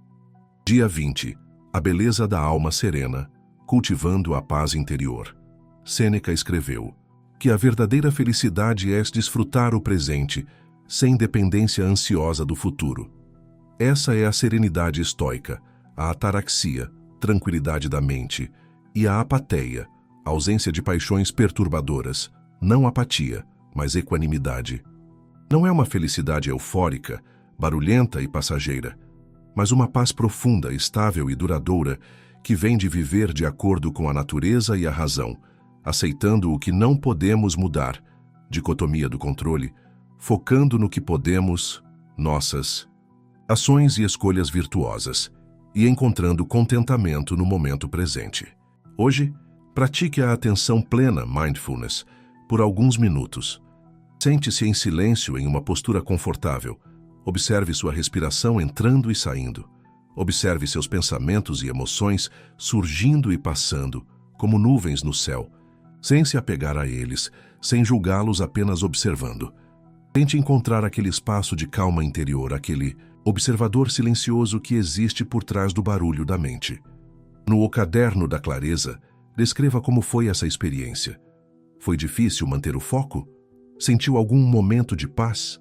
Dia 20. A beleza da alma serena, cultivando a paz interior. Sêneca escreveu que a verdadeira felicidade é desfrutar o presente, sem dependência ansiosa do futuro. Essa é a serenidade estoica, a ataraxia, tranquilidade da mente, e a apateia, ausência de paixões perturbadoras, não apatia, mas equanimidade. Não é uma felicidade eufórica, barulhenta e passageira, mas uma paz profunda, estável e duradoura que vem de viver de acordo com a natureza e a razão, aceitando o que não podemos mudar, dicotomia do controle, focando no que podemos, nossas ações e escolhas virtuosas, e encontrando contentamento no momento presente. Hoje, pratique a atenção plena, mindfulness, por alguns minutos. Sente-se em silêncio em uma postura confortável. Observe sua respiração entrando e saindo. Observe seus pensamentos e emoções surgindo e passando, como nuvens no céu, sem se apegar a eles, sem julgá-los, apenas observando. Tente encontrar aquele espaço de calma interior, aquele observador silencioso que existe por trás do barulho da mente. No O Caderno da Clareza, descreva como foi essa experiência. Foi difícil manter o foco? Sentiu algum momento de paz?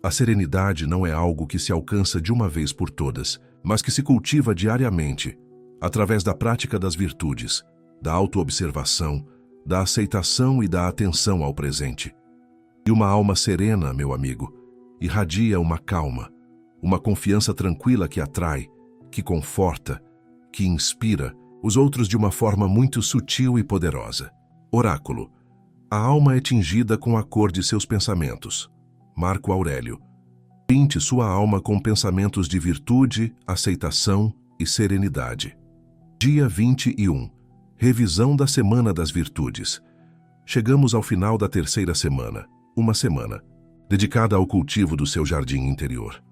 A serenidade não é algo que se alcança de uma vez por todas, mas que se cultiva diariamente, através da prática das virtudes, da autoobservação, da aceitação e da atenção ao presente. E uma alma serena, meu amigo, irradia uma calma, uma confiança tranquila que atrai, que conforta, que inspira os outros de uma forma muito sutil e poderosa. Oráculo. A alma é tingida com a cor de seus pensamentos. Marco Aurélio. Pinte sua alma com pensamentos de virtude, aceitação e serenidade. Dia 21. Revisão da Semana das Virtudes. Chegamos ao final da terceira semana, uma semana, dedicada ao cultivo do seu jardim interior.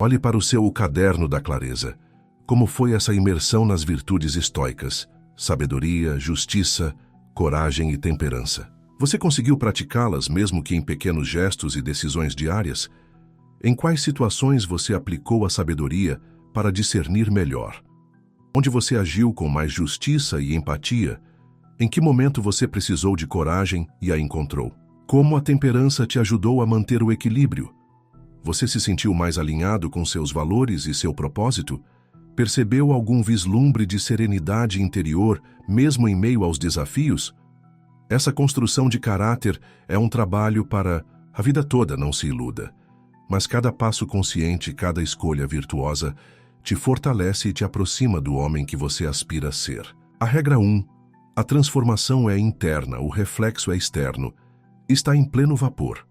Olhe para o seu caderno da clareza. Como foi essa imersão nas virtudes estoicas, sabedoria, justiça, coragem e temperança? Você conseguiu praticá-las mesmo que em pequenos gestos e decisões diárias? Em quais situações você aplicou a sabedoria para discernir melhor? Onde você agiu com mais justiça e empatia? Em que momento você precisou de coragem e a encontrou? Como a temperança te ajudou a manter o equilíbrio? Você se sentiu mais alinhado com seus valores e seu propósito? Percebeu algum vislumbre de serenidade interior, mesmo em meio aos desafios? Essa construção de caráter é um trabalho para a vida toda, não se iluda. Mas cada passo consciente, cada escolha virtuosa, te fortalece e te aproxima do homem que você aspira a ser. A regra 1. A transformação é interna, o reflexo é externo. Está em pleno vapor.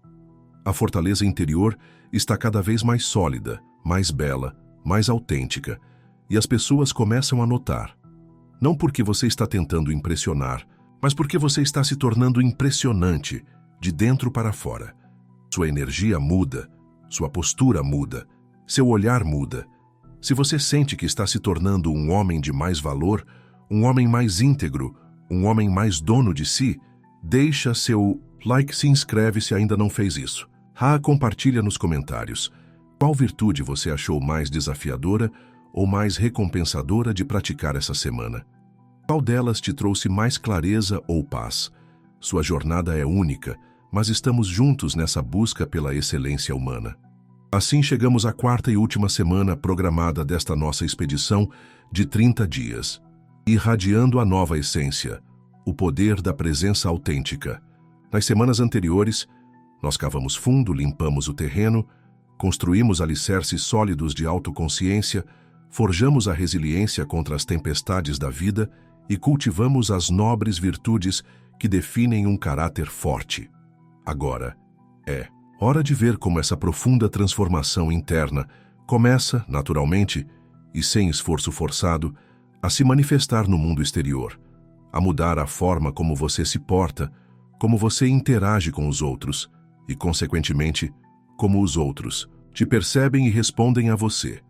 A fortaleza interior está cada vez mais sólida, mais bela, mais autêntica, e as pessoas começam a notar. Não porque você está tentando impressionar, mas porque você está se tornando impressionante, de dentro para fora. Sua energia muda, sua postura muda, seu olhar muda. Se você sente que está se tornando um homem de mais valor, um homem mais íntegro, um homem mais dono de si, deixa seu like, se inscreve se ainda não fez isso. Compartilha nos comentários. Qual virtude você achou mais desafiadora ou mais recompensadora de praticar essa semana? Qual delas te trouxe mais clareza ou paz? Sua jornada é única, mas estamos juntos nessa busca pela excelência humana. Assim chegamos à quarta e última semana programada desta nossa expedição de 30 dias, irradiando a nova essência, o poder da presença autêntica. Nas semanas anteriores, nós cavamos fundo, limpamos o terreno, construímos alicerces sólidos de autoconsciência, forjamos a resiliência contra as tempestades da vida e cultivamos as nobres virtudes que definem um caráter forte. Agora é hora de ver como essa profunda transformação interna começa, naturalmente, e sem esforço forçado, a se manifestar no mundo exterior, a mudar a forma como você se porta, como você interage com os outros e, consequentemente, como os outros te percebem e respondem a você.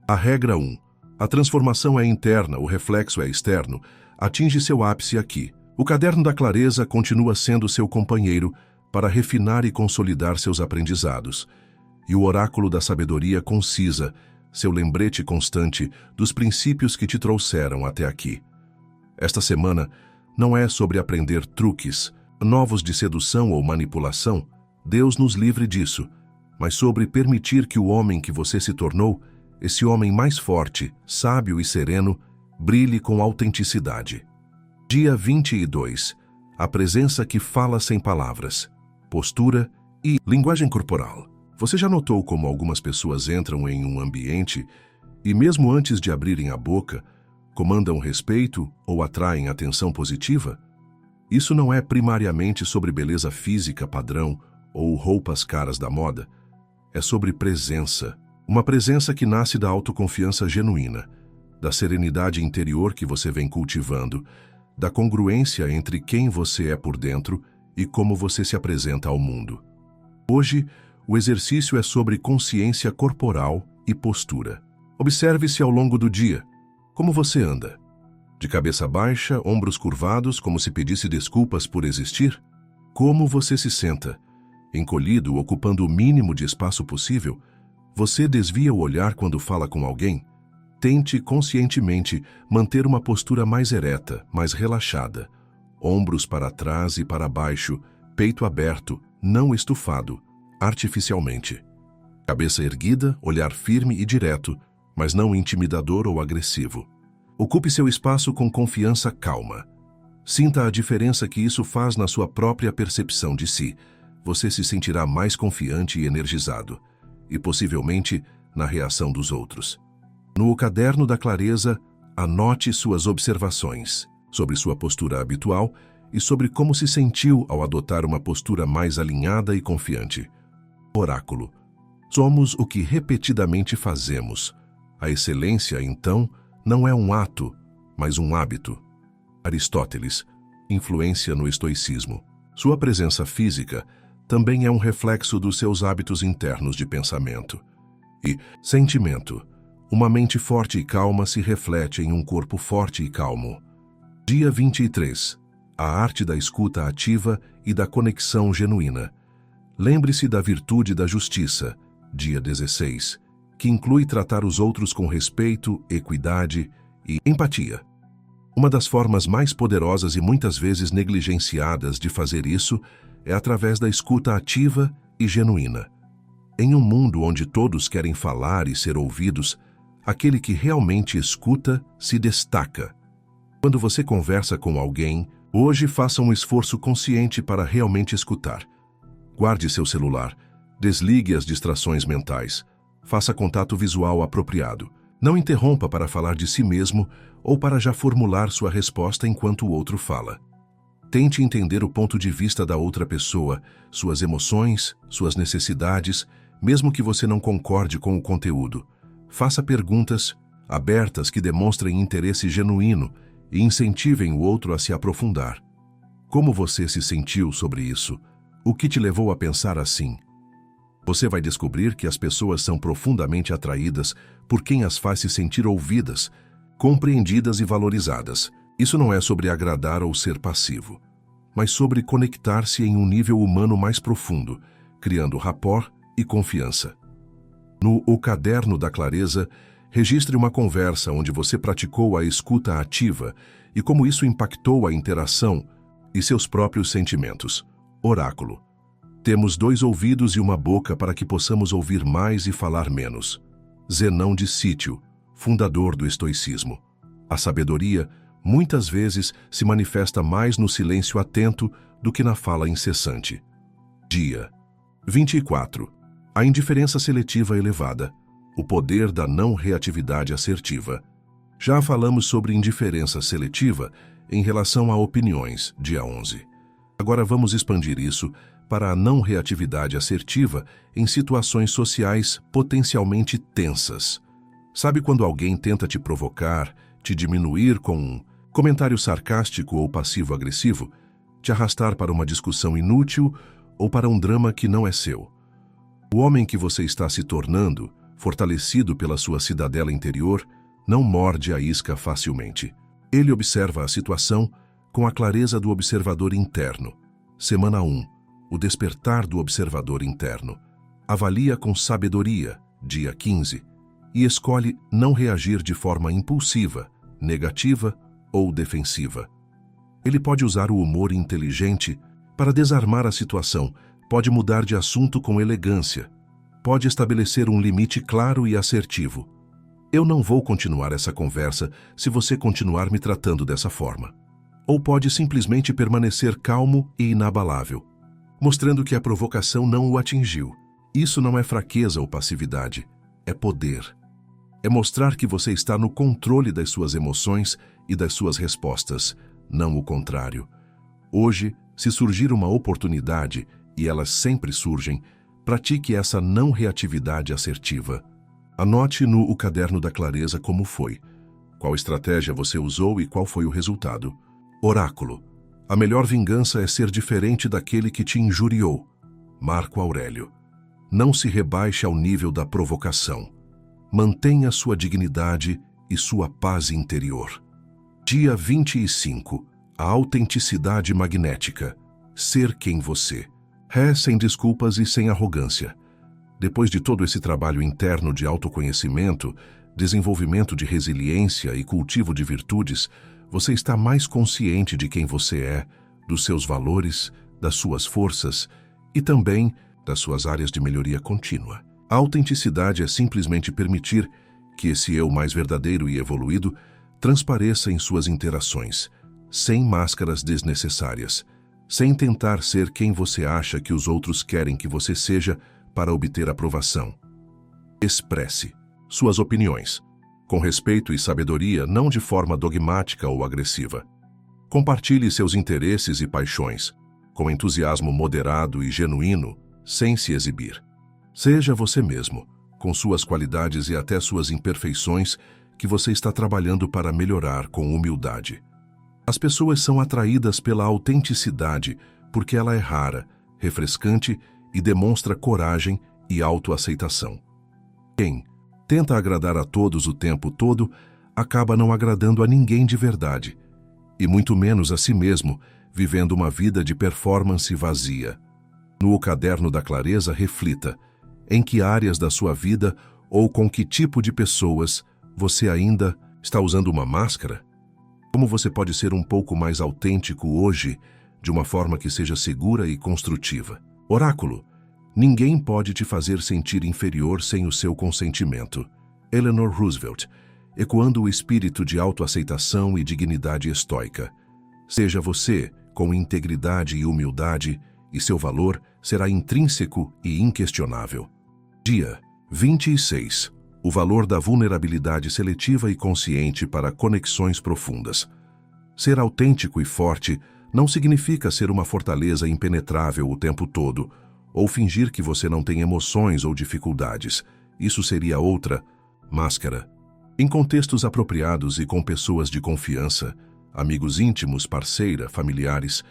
A regra 1. A transformação é interna, o reflexo é externo, atinge seu ápice aqui. O caderno da clareza continua sendo seu companheiro para refinar e consolidar seus aprendizados, e o oráculo da sabedoria concisa, seu lembrete constante dos princípios que te trouxeram até aqui. Esta semana não é sobre aprender truques novos de sedução ou manipulação, Deus nos livre disso, mas sobre permitir que o homem que você se tornou, esse homem mais forte, sábio e sereno, brilhe com autenticidade. Dia 22. A presença que fala sem palavras. Postura e linguagem corporal. Você já notou como algumas pessoas entram em um ambiente e, mesmo antes de abrirem a boca, comandam respeito ou atraem atenção positiva? Isso não é primariamente sobre beleza física padrão ou roupas caras da moda. É sobre presença. Uma presença que nasce da autoconfiança genuína, da serenidade interior que você vem cultivando, da congruência entre quem você é por dentro e como você se apresenta ao mundo. Hoje, o exercício é sobre consciência corporal e postura. Observe-se ao longo do dia. Como você anda? De cabeça baixa, ombros curvados, como se pedisse desculpas por existir? Como você se senta? Encolhido, ocupando o mínimo de espaço possível? Você desvia o olhar quando fala com alguém? Tente conscientemente manter uma postura mais ereta, mais relaxada. Ombros para trás e para baixo, peito aberto, não estufado, artificialmente. Cabeça erguida, olhar firme e direto, mas não intimidador ou agressivo. Ocupe seu espaço com confiança calma. Sinta a diferença que isso faz na sua própria percepção de si. Você se sentirá mais confiante e energizado, e possivelmente na reação dos outros. No caderno da clareza, anote suas observações sobre sua postura habitual e sobre como se sentiu ao adotar uma postura mais alinhada e confiante. Oráculo. Somos o que repetidamente fazemos. A excelência, então, não é um ato, mas um hábito. Aristóteles. Influência no estoicismo. Sua presença física também é um reflexo dos seus hábitos internos de pensamento. E sentimento. Uma mente forte e calma se reflete em um corpo forte e calmo. Dia 23. A arte da escuta ativa e da conexão genuína. Lembre-se da virtude da justiça. Dia 16. Que inclui tratar os outros com respeito, equidade e empatia. Uma das formas mais poderosas e muitas vezes negligenciadas de fazer isso é através da escuta ativa e genuína. Em um mundo onde todos querem falar e ser ouvidos, aquele que realmente escuta se destaca. Quando você conversa com alguém, hoje faça um esforço consciente para realmente escutar. Guarde seu celular, desligue as distrações mentais, faça contato visual apropriado. Não interrompa para falar de si mesmo ou para já formular sua resposta enquanto o outro fala. Tente entender o ponto de vista da outra pessoa, suas emoções, suas necessidades, mesmo que você não concorde com o conteúdo. Faça perguntas abertas que demonstrem interesse genuíno e incentivem o outro a se aprofundar. Como você se sentiu sobre isso? O que te levou a pensar assim? Você vai descobrir que as pessoas são profundamente atraídas por quem as faz se sentir ouvidas, compreendidas e valorizadas. Isso não é sobre agradar ou ser passivo, mas sobre conectar-se em um nível humano mais profundo, criando rapport e confiança. No O Caderno da Clareza, registre uma conversa onde você praticou a escuta ativa e como isso impactou a interação e seus próprios sentimentos. Oráculo. Temos 2 ouvidos e uma boca para que possamos ouvir mais e falar menos. Zenão de Sítio, fundador do estoicismo. A sabedoria, muitas vezes, se manifesta mais no silêncio atento do que na fala incessante. Dia 24. A indiferença seletiva elevada. O poder da não reatividade assertiva. Já falamos sobre indiferença seletiva em relação a opiniões, dia 11. Agora vamos expandir isso para a não reatividade assertiva em situações sociais potencialmente tensas. Sabe quando alguém tenta te provocar, te diminuir com um comentário sarcástico ou passivo-agressivo, te arrastar para uma discussão inútil ou para um drama que não é seu? O homem que você está se tornando, fortalecido pela sua cidadela interior, não morde a isca facilmente. Ele observa a situação com a clareza do observador interno. Semana 1. O despertar do observador interno. Avalia com sabedoria, dia 15, e escolhe não reagir de forma impulsiva, negativa ou defensiva. Ele pode usar o humor inteligente para desarmar a situação, pode mudar de assunto com elegância, pode estabelecer um limite claro e assertivo. Eu não vou continuar essa conversa se você continuar me tratando dessa forma. Ou pode simplesmente permanecer calmo e inabalável, mostrando que a provocação não o atingiu. Isso não é fraqueza ou passividade, é poder. É mostrar que você está no controle das suas emoções e das suas respostas, não o contrário. Hoje, se surgir uma oportunidade, e elas sempre surgem, pratique essa não reatividade assertiva. Anote no O Caderno da Clareza como foi, qual estratégia você usou e qual foi o resultado. Oráculo. A melhor vingança é ser diferente daquele que te injuriou. Marco Aurélio. Não se rebaixe ao nível da provocação. Mantenha sua dignidade e sua paz interior. Dia 25. A autenticidade magnética. Ser quem você é, sem desculpas e sem arrogância. Depois de todo esse trabalho interno de autoconhecimento, desenvolvimento de resiliência e cultivo de virtudes, você está mais consciente de quem você é, dos seus valores, das suas forças e também das suas áreas de melhoria contínua. A autenticidade é simplesmente permitir que esse eu mais verdadeiro e evoluído transpareça em suas interações, sem máscaras desnecessárias, sem tentar ser quem você acha que os outros querem que você seja para obter aprovação. Expresse suas opiniões, com respeito e sabedoria, não de forma dogmática ou agressiva. Compartilhe seus interesses e paixões, com entusiasmo moderado e genuíno, sem se exibir. Seja você mesmo, com suas qualidades e até suas imperfeições, que você está trabalhando para melhorar com humildade. As pessoas são atraídas pela autenticidade porque ela é rara, refrescante e demonstra coragem e autoaceitação. Quem tenta agradar a todos o tempo todo acaba não agradando a ninguém de verdade, e muito menos a si mesmo, vivendo uma vida de performance vazia. No Caderno da Clareza, reflita em que áreas da sua vida ou com que tipo de pessoas você ainda está usando uma máscara? Como você pode ser um pouco mais autêntico hoje, de uma forma que seja segura e construtiva? Oráculo: ninguém pode te fazer sentir inferior sem o seu consentimento. Eleanor Roosevelt, ecoando o espírito de autoaceitação e dignidade estoica. Seja você, com integridade e humildade, e seu valor será intrínseco e inquestionável. Dia 26. O valor da vulnerabilidade seletiva e consciente para conexões profundas. Ser autêntico e forte não significa ser uma fortaleza impenetrável o tempo todo, ou fingir que você não tem emoções ou dificuldades. Isso seria outra máscara. Em contextos apropriados e com pessoas de confiança, amigos íntimos, parceira, familiares,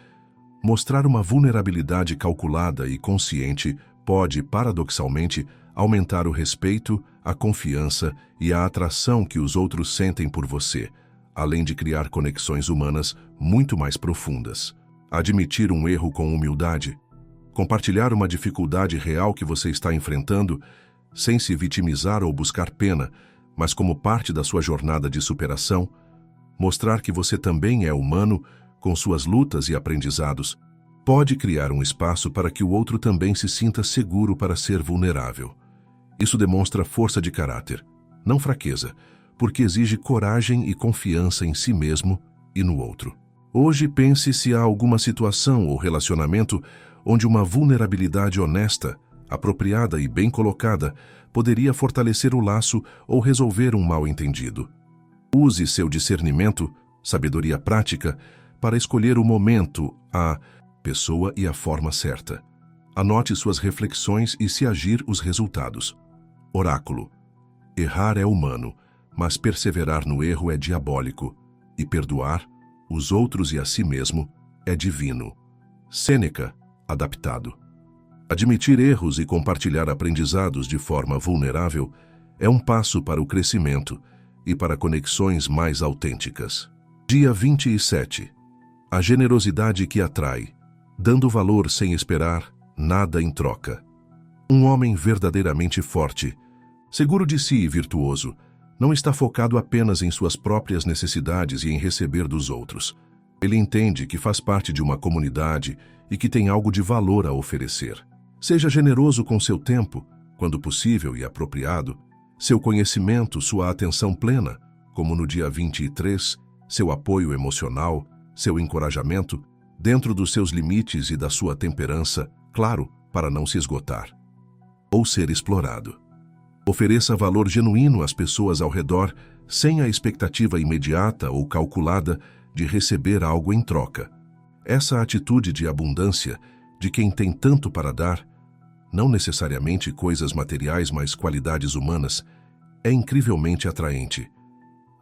mostrar uma vulnerabilidade calculada e consciente pode, paradoxalmente, aumentar o respeito, a confiança e a atração que os outros sentem por você, além de criar conexões humanas muito mais profundas. Admitir um erro com humildade. Compartilhar uma dificuldade real que você está enfrentando, sem se vitimizar ou buscar pena, mas como parte da sua jornada de superação. Mostrar que você também é humano, com suas lutas e aprendizados, pode criar um espaço para que o outro também se sinta seguro para ser vulnerável. Isso demonstra força de caráter, não fraqueza, porque exige coragem e confiança em si mesmo e no outro. Hoje pense se há alguma situação ou relacionamento onde uma vulnerabilidade honesta, apropriada e bem colocada poderia fortalecer o laço ou resolver um mal-entendido. Use seu discernimento, sabedoria prática, para escolher o momento, a pessoa e a forma certa. Anote suas reflexões e, se agir, os resultados. Oráculo: errar é humano, mas perseverar no erro é diabólico, e perdoar os outros e a si mesmo é divino. Sêneca, adaptado. Admitir erros e compartilhar aprendizados de forma vulnerável é um passo para o crescimento e para conexões mais autênticas. Dia 27. A generosidade que atrai, dando valor sem esperar nada em troca. Um homem verdadeiramente forte, seguro de si e virtuoso, não está focado apenas em suas próprias necessidades e em receber dos outros. Ele entende que faz parte de uma comunidade e que tem algo de valor a oferecer. Seja generoso com seu tempo, quando possível e apropriado, seu conhecimento, sua atenção plena, como no dia 23, seu apoio emocional, seu encorajamento, dentro dos seus limites e da sua temperança, claro, para não se esgotar ou ser explorado. Ofereça valor genuíno às pessoas ao redor, sem a expectativa imediata ou calculada de receber algo em troca. Essa atitude de abundância, de quem tem tanto para dar, não necessariamente coisas materiais, mas qualidades humanas, é incrivelmente atraente.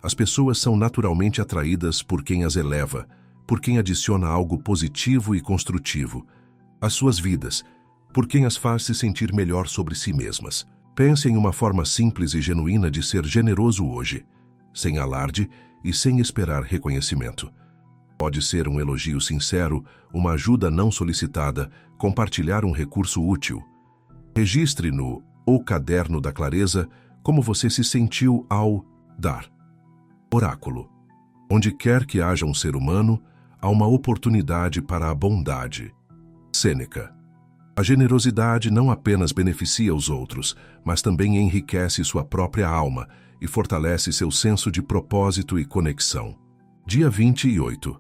As pessoas são naturalmente atraídas por quem as eleva, por quem adiciona algo positivo e construtivo às suas vidas, por quem as faz se sentir melhor sobre si mesmas. Pense em uma forma simples e genuína de ser generoso hoje, sem alarde e sem esperar reconhecimento. Pode ser um elogio sincero, uma ajuda não solicitada, compartilhar um recurso útil. Registre no O Caderno da Clareza como você se sentiu ao dar. Oráculo: onde quer que haja um ser humano, há uma oportunidade para a bondade. Sêneca: a generosidade não apenas beneficia os outros, mas também enriquece sua própria alma e fortalece seu senso de propósito e conexão. Dia 28.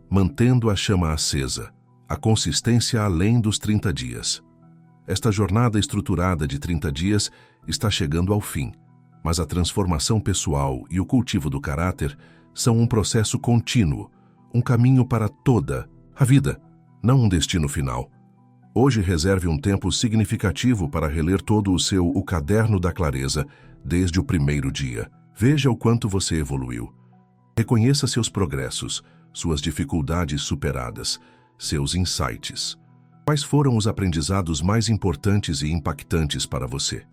Mantendo a chama acesa. A consistência além dos 30 dias. Esta jornada estruturada de 30 dias está chegando ao fim, mas a transformação pessoal e o cultivo do caráter são um processo contínuo, um caminho para toda a vida, não um destino final. Hoje reserve um tempo significativo para reler todo o caderno da clareza, desde o primeiro dia. Veja o quanto você evoluiu. Reconheça seus progressos, suas dificuldades superadas, seus insights. Quais foram os aprendizados mais importantes e impactantes para você?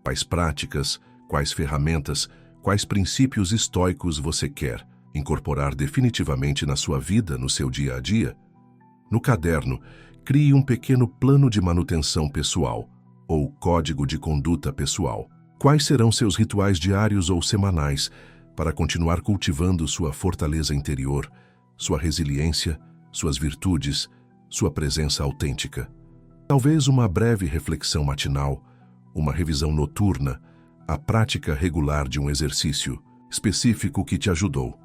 Quais práticas, quais ferramentas, quais princípios estoicos você quer incorporar definitivamente na sua vida, no seu dia a dia? No caderno, crie um pequeno plano de manutenção pessoal, ou código de conduta pessoal. Quais serão seus rituais diários ou semanais para continuar cultivando sua fortaleza interior, sua resiliência, suas virtudes, sua presença autêntica? Talvez uma breve reflexão matinal, uma revisão noturna, a prática regular de um exercício específico que te ajudou.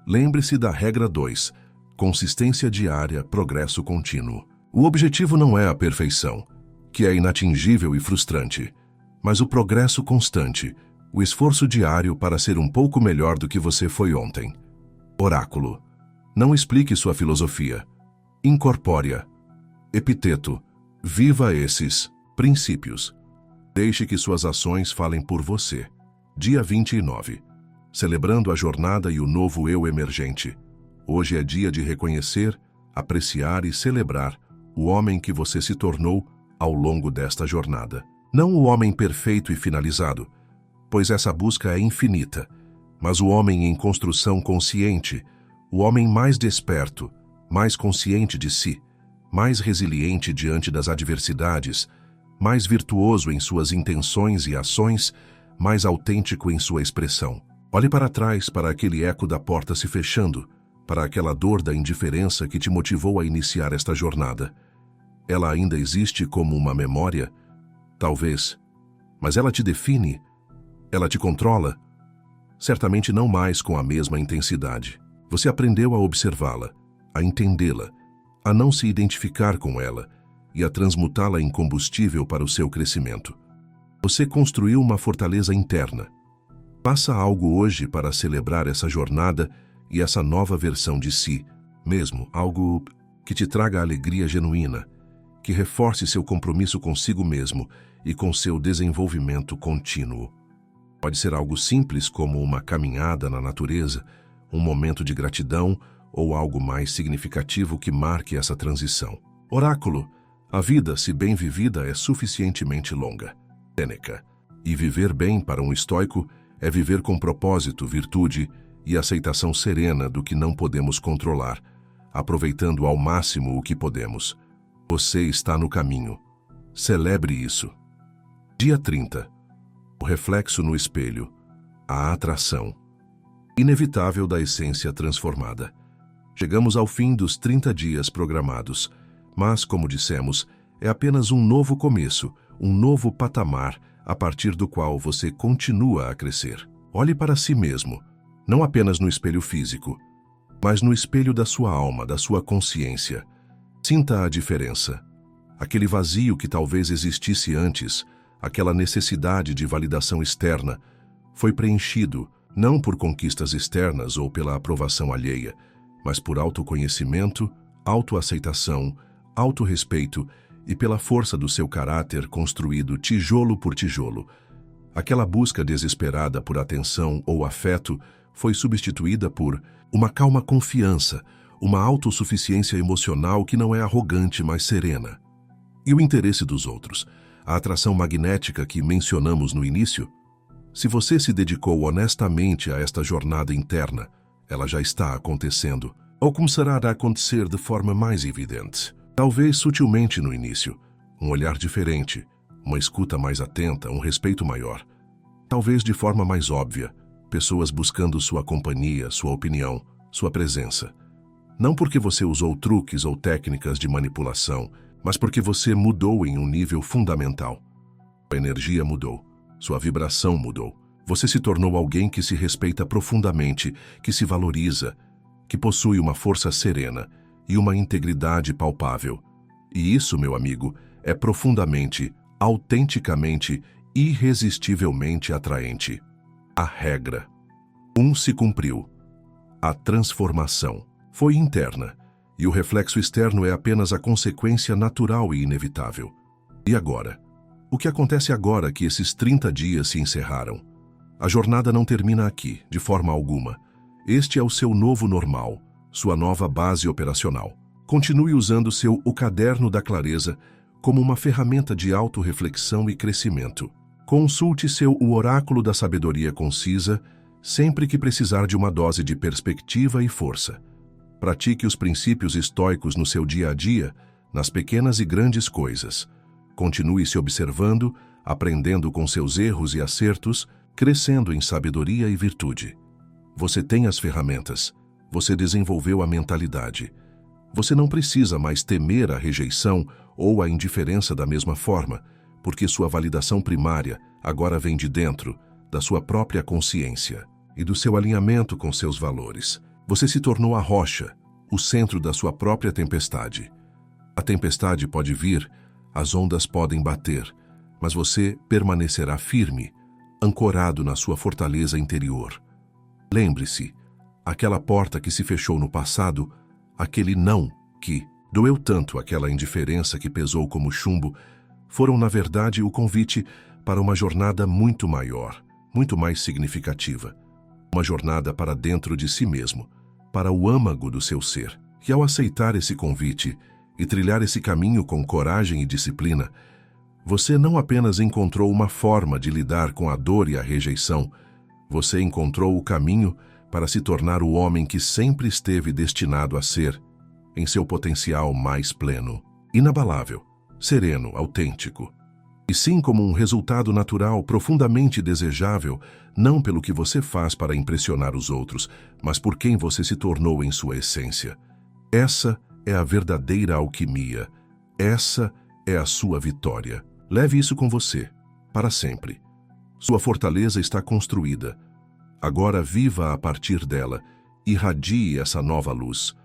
Lembre-se da regra 2, consistência diária, progresso contínuo. O objetivo não é a perfeição, que é inatingível e frustrante, mas o progresso constante, o esforço diário para ser um pouco melhor do que você foi ontem. Oráculo. Não explique sua filosofia. Incorpore-a. Epiteto. Viva esses princípios. Deixe que suas ações falem por você. Dia 29. Celebrando a jornada e o novo eu emergente. Hoje é dia de reconhecer, apreciar e celebrar o homem que você se tornou ao longo desta jornada. Não o homem perfeito e finalizado, pois essa busca é infinita, mas o homem em construção consciente, o homem mais desperto, mais consciente de si, mais resiliente diante das adversidades, mais virtuoso em suas intenções e ações, mais autêntico em sua expressão. Olhe para trás, para aquele eco da porta se fechando, para aquela dor da indiferença que te motivou a iniciar esta jornada. Ela ainda existe como uma memória? Talvez. Mas ela te define? Ela te controla? Certamente não mais com a mesma intensidade. Você aprendeu a observá-la, a entendê-la, a não se identificar com ela e a transmutá-la em combustível para o seu crescimento. Você construiu uma fortaleza interna. Faça algo hoje para celebrar essa jornada e essa nova versão de si mesmo, algo que te traga alegria genuína, que reforce seu compromisso consigo mesmo e com seu desenvolvimento contínuo. Pode ser algo simples como uma caminhada na natureza, um momento de gratidão ou algo mais significativo que marque essa transição. Oráculo. A vida, se bem vivida, é suficientemente longa. Sêneca. E viver bem para um estoico é viver com propósito, virtude e aceitação serena do que não podemos controlar, aproveitando ao máximo o que podemos. Você está no caminho. Celebre isso. Dia 30. O reflexo no espelho. A atração inevitável da essência transformada. Chegamos ao fim dos 30 dias programados, mas, como dissemos, é apenas um novo começo, um novo patamar a partir do qual você continua a crescer. Olhe para si mesmo, não apenas no espelho físico, mas no espelho da sua alma, da sua consciência. Sinta a diferença. Aquele vazio que talvez existisse antes, aquela necessidade de validação externa, foi preenchido não por conquistas externas ou pela aprovação alheia, mas por autoconhecimento, autoaceitação, autorrespeito e pela força do seu caráter construído tijolo por tijolo. Aquela busca desesperada por atenção ou afeto foi substituída por uma calma confiança, uma autossuficiência emocional que não é arrogante, mas serena. E o interesse dos outros, a atração magnética que mencionamos no início? Se você se dedicou honestamente a esta jornada interna, ela já está acontecendo, ou começará a acontecer de forma mais evidente. Talvez sutilmente no início, um olhar diferente, uma escuta mais atenta, um respeito maior. Talvez de forma mais óbvia, pessoas buscando sua companhia, sua opinião, sua presença. Não porque você usou truques ou técnicas de manipulação, mas porque você mudou em um nível fundamental. A energia mudou, sua vibração mudou. Você se tornou alguém que se respeita profundamente, que se valoriza, que possui uma força serena e uma integridade palpável. E isso, meu amigo, é profundamente, autenticamente, irresistivelmente atraente. A regra. Se cumpriu. A transformação foi interna, e o reflexo externo é apenas a consequência natural e inevitável. E agora? O que acontece agora que esses 30 dias se encerraram? A jornada não termina aqui, de forma alguma. Este é o seu novo normal, sua nova base operacional. Continue usando o caderno da clareza como uma ferramenta de autorreflexão e crescimento. Consulte o oráculo da sabedoria concisa sempre que precisar de uma dose de perspectiva e força. Pratique os princípios estoicos no seu dia a dia, nas pequenas e grandes coisas. Continue se observando, aprendendo com seus erros e acertos, crescendo em sabedoria e virtude. Você tem as ferramentas, você desenvolveu a mentalidade. Você não precisa mais temer a rejeição ou a indiferença da mesma forma, porque sua validação primária agora vem de dentro, da sua própria consciência e do seu alinhamento com seus valores. Você se tornou a rocha, o centro da sua própria tempestade. A tempestade pode vir, as ondas podem bater, mas você permanecerá firme, ancorado na sua fortaleza interior. Lembre-se, aquela porta que se fechou no passado, aquele não que doeu tanto, aquela indiferença que pesou como chumbo, foram, na verdade, o convite para uma jornada muito maior, muito mais significativa. Uma jornada para dentro de si mesmo, para o âmago do seu ser. E ao aceitar esse convite e trilhar esse caminho com coragem e disciplina, você não apenas encontrou uma forma de lidar com a dor e a rejeição, você encontrou o caminho para se tornar o homem que sempre esteve destinado a ser, em seu potencial mais pleno, inabalável, sereno, autêntico. E sim como um resultado natural profundamente desejável, não pelo que você faz para impressionar os outros, mas por quem você se tornou em sua essência. Essa é a verdadeira alquimia. Essa é a sua vitória. Leve isso com você, para sempre. Sua fortaleza está construída. Agora viva a partir dela, irradie essa nova luz.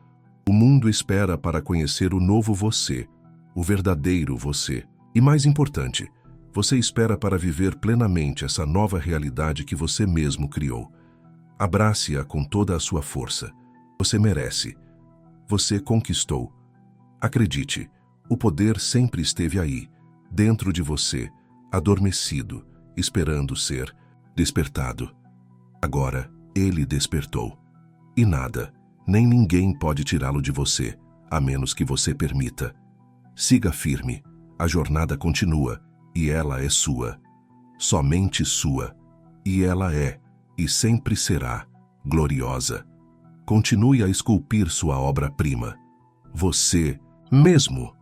O mundo espera para conhecer o novo você, o verdadeiro você. E mais importante, você espera para viver plenamente essa nova realidade que você mesmo criou. Abrace-a com toda a sua força. Você merece. Você conquistou. Acredite, o poder sempre esteve aí, dentro de você, adormecido, esperando ser despertado. Agora, ele despertou. E nada, nem ninguém pode tirá-lo de você, a menos que você permita. Siga firme. A jornada continua, e ela é sua. Somente sua. E ela é, e sempre será, gloriosa. Continue a esculpir sua obra-prima. Você mesmo.